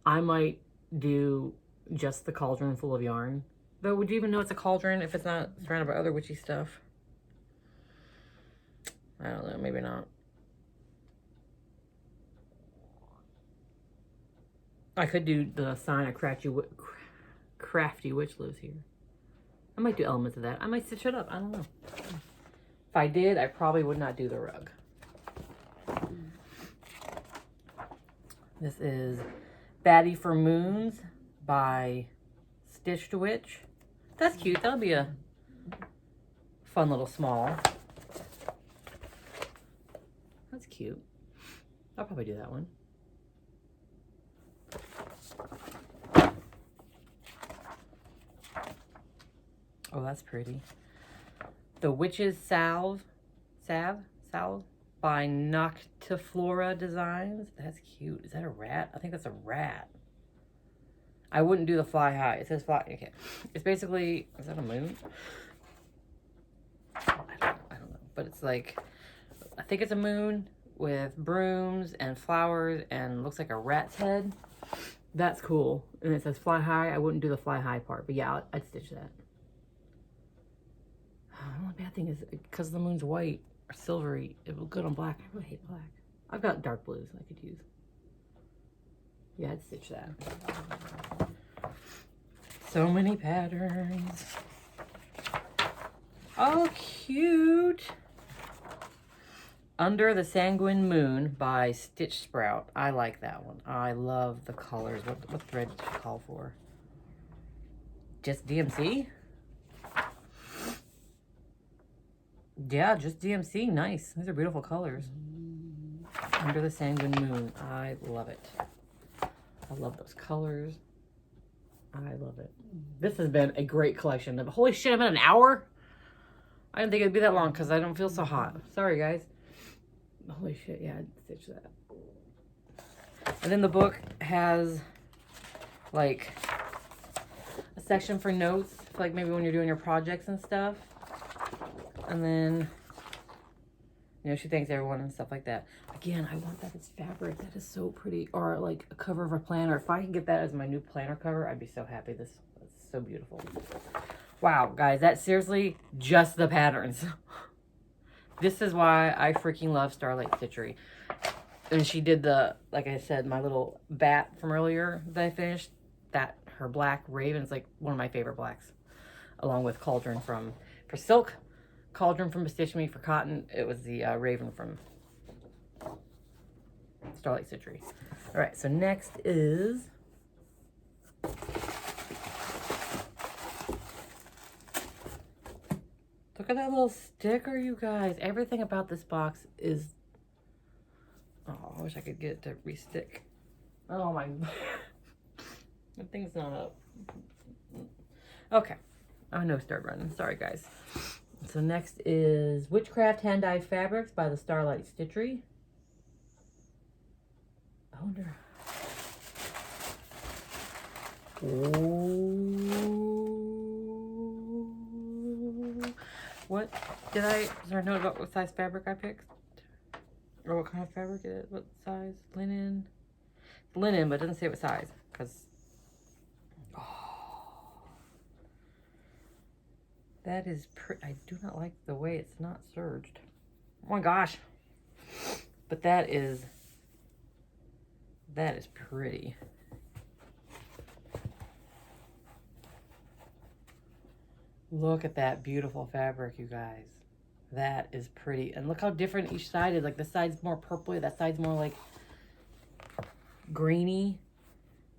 I might do just the cauldron full of yarn. Though, would you even know it's a cauldron if it's not surrounded by other witchy stuff? I don't know, maybe not. I could do the sign of Crafty Witch lives here. I might do elements of that. I might stitch it up. I don't know. If I did, I probably would not do the rug. This is Batty for Moons by Stitched Witch. That's cute. That'll be a fun little small. That's cute. I'll probably do that one. Oh, that's pretty. The Witch's Salve by Noctiflora Designs. That's cute. Is that a rat? I think that's a rat. I wouldn't do the fly high. It says fly. Okay. It's basically, is that a moon? I don't know. But it's like, I think it's a moon with brooms and flowers and looks like a rat's head. That's cool. And it says fly high. I wouldn't do the fly high part, but yeah, I'd stitch that. The only bad thing is because the moon's white or silvery, it will look good on black. I really hate black. I've got dark blues I could use. Yeah, I'd stitch that. So many patterns. Oh, cute. Under the Sanguine Moon by Stitch Sprout. I like that one. I love the colors. What thread did you call for? Just DMC? Yeah, just DMC. Nice. These are beautiful colors. Under the Sanguine Moon. I love it. I love those colors. I love it. This has been a great collection. Holy shit, I'm at an hour? I didn't think it'd be that long because I don't feel so hot. Sorry, guys. Holy shit, yeah, I'd stitch that. And then the book has, like, a section for notes, for like maybe when you're doing your projects and stuff. And then, you know, she thanks everyone and stuff like that. Again, I want that as fabric. That is so pretty. Or like a cover of a planner. If I can get that as my new planner cover, I'd be so happy. This is so beautiful. Wow, guys, that's seriously just the patterns. This is why I freaking love Starlight Stichery. And she did the, like I said, my little bat from earlier that I finished. That, her black raven is like one of my favorite blacks. Along with Cauldron for silk. Cauldron from Stitch Me for cotton. It was the raven from Starlight Stichery. All right, so next is look at that little sticker, you guys. Everything about this box is, oh, I wish I could get it to re-stick. Oh my, that thing's not up. Okay, I know, start running. Sorry, guys. So next is Witchcraft Hand-Dyed Fabrics by the Starlight Stichery. I wonder. Oh. What did I? Is there a note about what size fabric I picked? Or what kind of fabric it is? What size? Linen. It's linen, but it doesn't say what size. Because. That is pretty. I do not like the way it's not serged. Oh my gosh. But that is pretty. Look at that beautiful fabric, you guys. That is pretty. And look how different each side is. Like this side's more purpley, that side's more like greeny.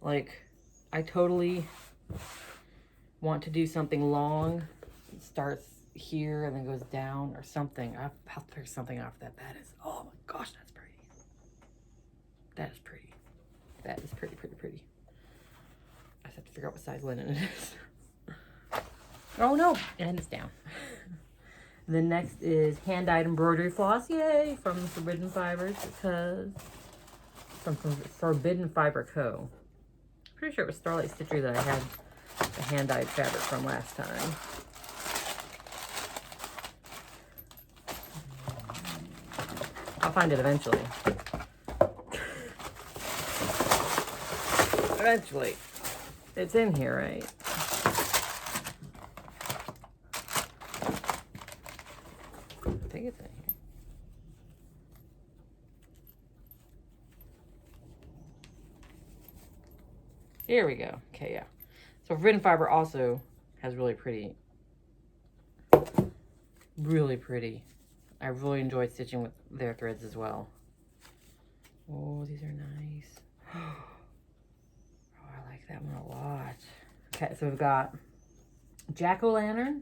Like I totally want to do something long. It starts here and then goes down or something. I'll figure something off that. That is, oh my gosh, that's pretty. That is pretty. That is pretty, pretty, pretty. I just have to figure out what size linen it is. Oh no, and it's down. The next is hand-dyed embroidery floss. Yay, from Forbidden Fibers, because from Forbidden Fiber Co. Pretty sure it was Starlight Stichery that I had the hand-dyed fabric from last time. I'll find it eventually. Eventually. It's in here, right? I think it's in here. Here we go. Okay, yeah. So Forbidden Fiber also has really pretty. I really enjoyed stitching with their threads as well. Oh, these are nice. Oh, I like that one a lot. Okay, so we've got Jack-o'-lantern.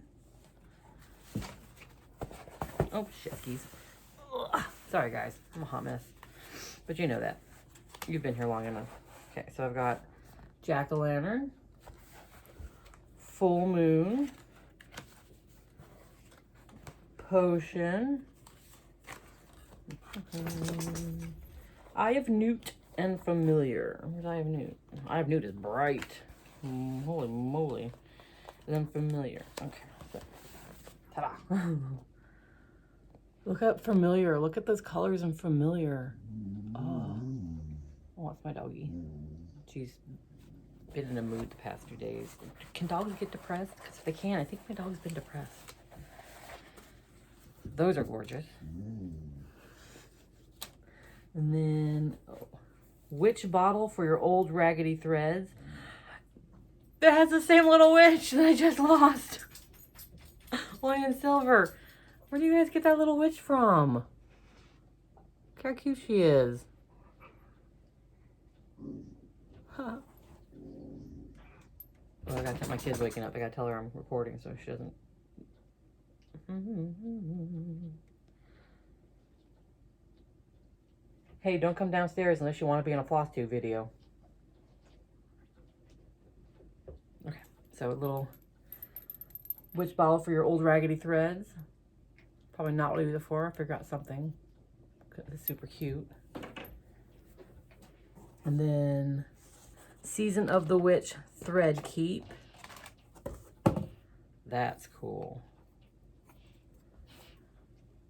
Oh, shiskies. Ugh. Sorry, guys. I'm a hot mess. But you know that. You've been here long enough. Okay, so I've got Jack-o'-lantern, Full Moon, Potion, Eye of Newt, and Familiar. Where's Eye of Newt? Eye of Newt is bright. Holy moly. And then Familiar. Okay. So, ta-da. Look at Familiar. Look at those colors in Familiar. Oh, that's my doggie. She's been in a mood the past 2 days. Can dogs get depressed? Because if they can, I think my dog's been depressed. Those are gorgeous. And then, witch bottle for your old raggedy threads. That has the same little witch that I just lost. Only in silver. Where do you guys get that little witch from? Look how cute she is. Huh. Oh, I gotta tell my kid's waking up. I gotta tell her I'm recording so she doesn't. Hey, don't come downstairs unless you want to be in a Flosstube video. Okay, so a little witch bottle for your old raggedy threads. Probably not what I used it for. I figure out something. It's super cute. And then Season of the Witch thread keep. That's cool.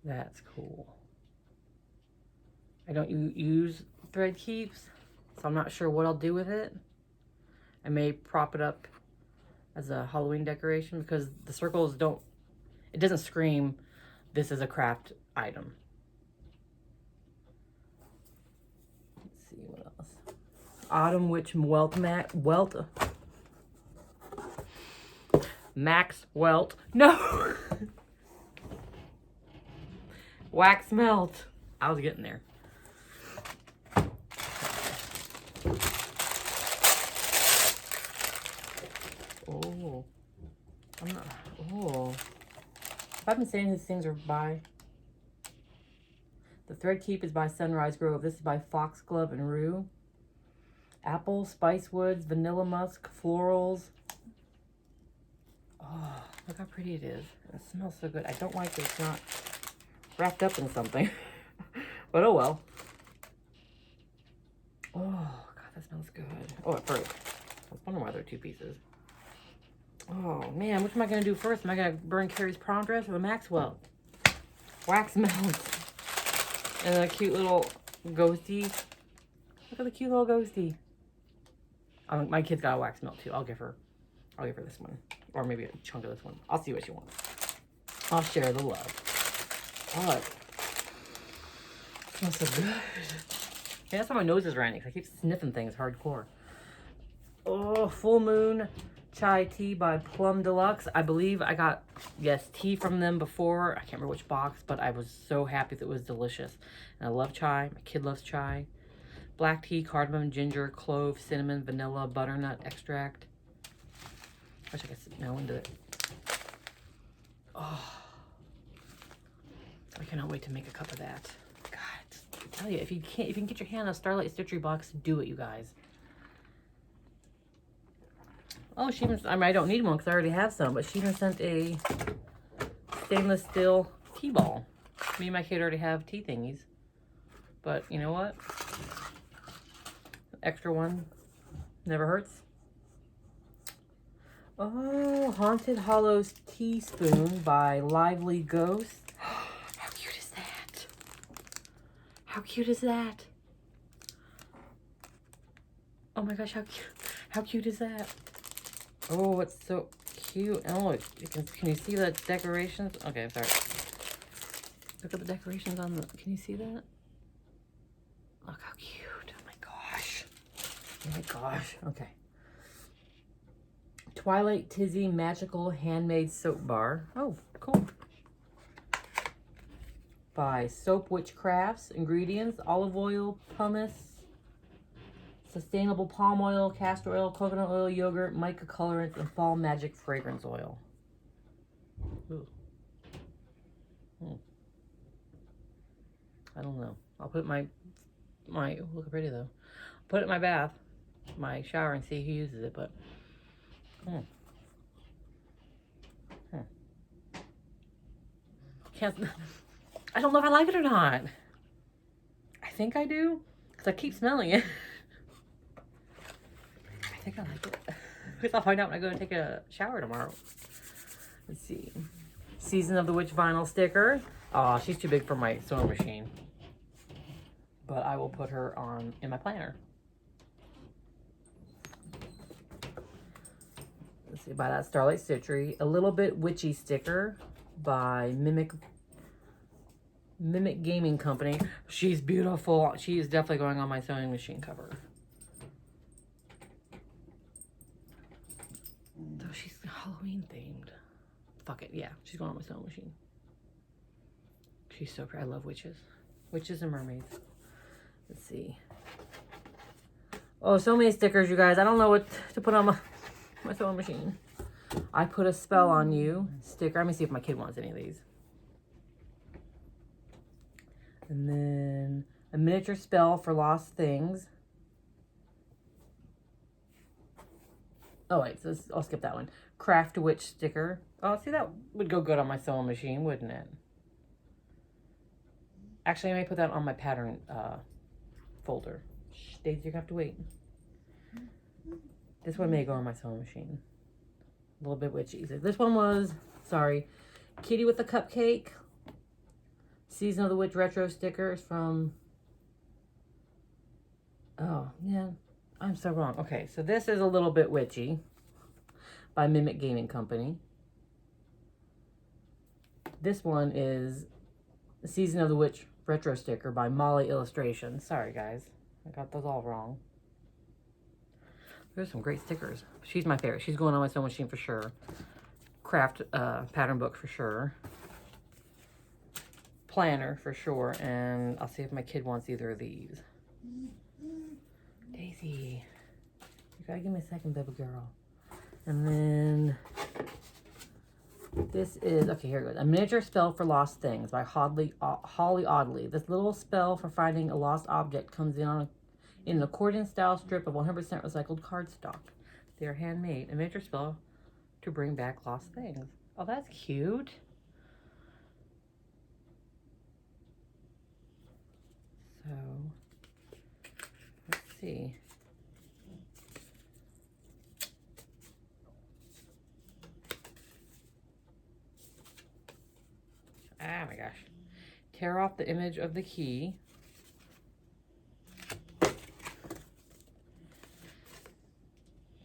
That's cool. I don't use thread keeps, so I'm not sure what I'll do with it. I may prop it up as a Halloween decoration because the circles don't, it doesn't scream, this is a craft item. Let's see what else. Autumn Witch Max Welt. No! Wax melt. I was getting there. Oh. I'm not. Oh. I've been saying these things are by. The Thread Keep is by Sunrise Grove. This is by Foxglove and Rue. Apple, spice woods, vanilla musk, florals. Oh, look how pretty it is. It smells so good. I don't like that it's not wrapped up in something. But oh well. Oh, God, that smells good. Oh, it broke. I was wondering why there are 2 pieces. Oh, man, which am I going to do first? Am I going to burn Carrie's prom dress or the Maxwell? Wax melt. And then a cute little ghosty. Look at the cute little ghosty. My kid's got a wax melt too. I'll give her this one. Or maybe a chunk of this one. I'll see what she wants. I'll share the love. Oh, it smells so good. Yeah, that's why my nose is running, because I keep sniffing things hardcore. Oh, Full Moon Chai Tea by Plum Deluxe. I believe I got, yes, tea from them before. I can't remember which box, but I was so happy that it was delicious. And I love chai. My kid loves chai. Black tea, cardamom, ginger, clove, cinnamon, vanilla, butternut extract. I wish I could smell into it. Oh. I cannot wait to make a cup of that. God, I tell you, if you can get your hand on a Starlight Stichery box, do it, you guys. Oh, she even, I mean, I don't need one because I already have some, but she even sent a stainless steel tea ball. Me and my kid already have tea thingies. But you know what? Extra one never hurts. Oh, Haunted Hollows Teaspoon by Lively Ghost. How cute is that? How cute is that? Oh my gosh, how cute is that? Oh, it's so cute. Oh, can you see the decorations? Okay, sorry. Look at the decorations on the, can you see that? Look how cute. Oh my gosh. Oh my gosh. Okay. Twilight Tizzy Magical Handmade Soap Bar. Oh, cool. By Soap Witch Crafts. Ingredients: olive oil, pumice, sustainable palm oil, castor oil, coconut oil, yogurt, mica colorants, and fall magic fragrance oil. Ooh. I don't know. I'll put my look how pretty though. Put it in my bath, my shower, and see who uses it. But can't. I don't know if I like it or not. I think I do because I keep smelling it. I think I like it. Because I'll find out when I go and take a shower tomorrow. Let's see. Season of the Witch vinyl sticker. She's too big for my sewing machine. But I will put her on in my planner. Let's see, by that Starlight Stichery. A Little Bit Witchy sticker by Mimic Gaming Company. She's beautiful. She is definitely going on my sewing machine cover. So she's Halloween themed. Fuck it, yeah. She's going on my sewing machine. She's so pretty. I love witches. Witches and mermaids. Let's see. Oh, so many stickers, you guys. I don't know what to put on my sewing machine. I Put a Spell on You sticker. Let me see if my kid wants any of these. And then a miniature spell for lost things. Oh, wait. So I'll skip that one. Craft Witch sticker. Oh, see, that would go good on my sewing machine, wouldn't it? Actually, I may put that on my pattern folder. Shh, Daisy, you're going to have to wait. This one may go on my sewing machine. A Little Bit Witchy. This one was, sorry, Kitty with a Cupcake. Season of the Witch retro stickers from, oh, yeah, I'm so wrong. Okay, so this is A Little Bit Witchy by Mimic Gaming Company. This one is Season of the Witch retro sticker by Molly Illustrations. Sorry, guys. I got those all wrong. There's some great stickers. She's my favorite. She's going on my sewing machine for sure. Craft pattern book for sure. Planner for sure. And I'll see if my kid wants either of these. Daisy, you gotta give me a second, baby girl. And then this is, okay, here it goes. A Miniature Spell for Lost Things by Holly Audley. This little spell for finding a lost object comes in an accordion style strip of 100% recycled cardstock. They are handmade. A miniature spell to bring back lost things. Oh, that's cute. So, let's see. Ah, my gosh. Tear off the image of the key.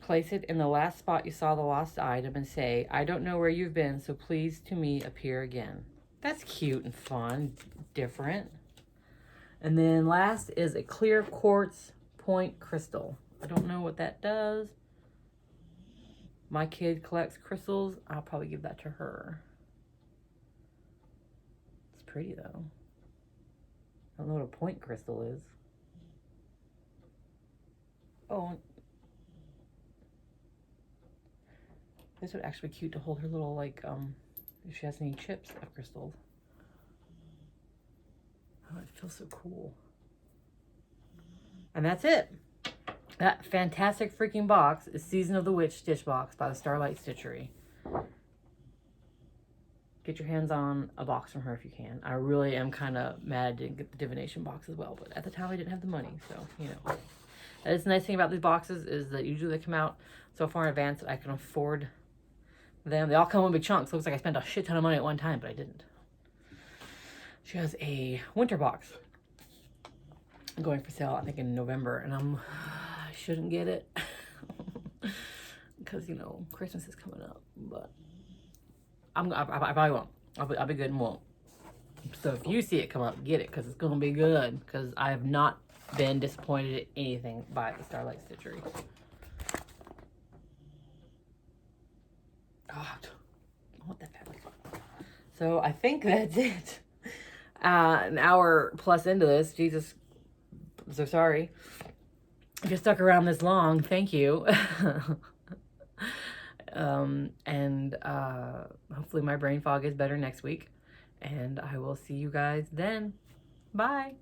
Place it in the last spot you saw the lost item and say, I don't know where you've been, so please to me appear again. That's cute and fun, different. And then last is a clear quartz point crystal. I don't know what that does. My kid collects crystals. I'll probably give that to her. It's pretty though. I don't know what a point crystal is. Oh, this would actually be cute to hold her little, like, if she has any chips of crystals. Oh, it feels so cool. And that's it. That fantastic freaking box is Season of the Witch Stitch Box by the Starlight Stichery. Get your hands on a box from her if you can. I really am kind of mad I didn't get the divination box as well, but at the time I didn't have the money, so, you know. That is the nice thing about these boxes is that usually they come out so far in advance that I can afford them. They all come in big chunks. Looks like I spent a shit ton of money at one time, but I didn't. She has a winter box going for sale, I think in November, and I shouldn't get it because, you know, Christmas is coming up, but I probably won't. I'll be good and won't. So if you see it come up, get it because it's going to be good because I have not been disappointed at anything by the Starlight Stichery. God, I want that fabric. So I think that's it. An hour plus into this. Jesus, I'm so sorry. If you stuck around this long, thank you. Hopefully my brain fog is better next week. And I will see you guys then. Bye.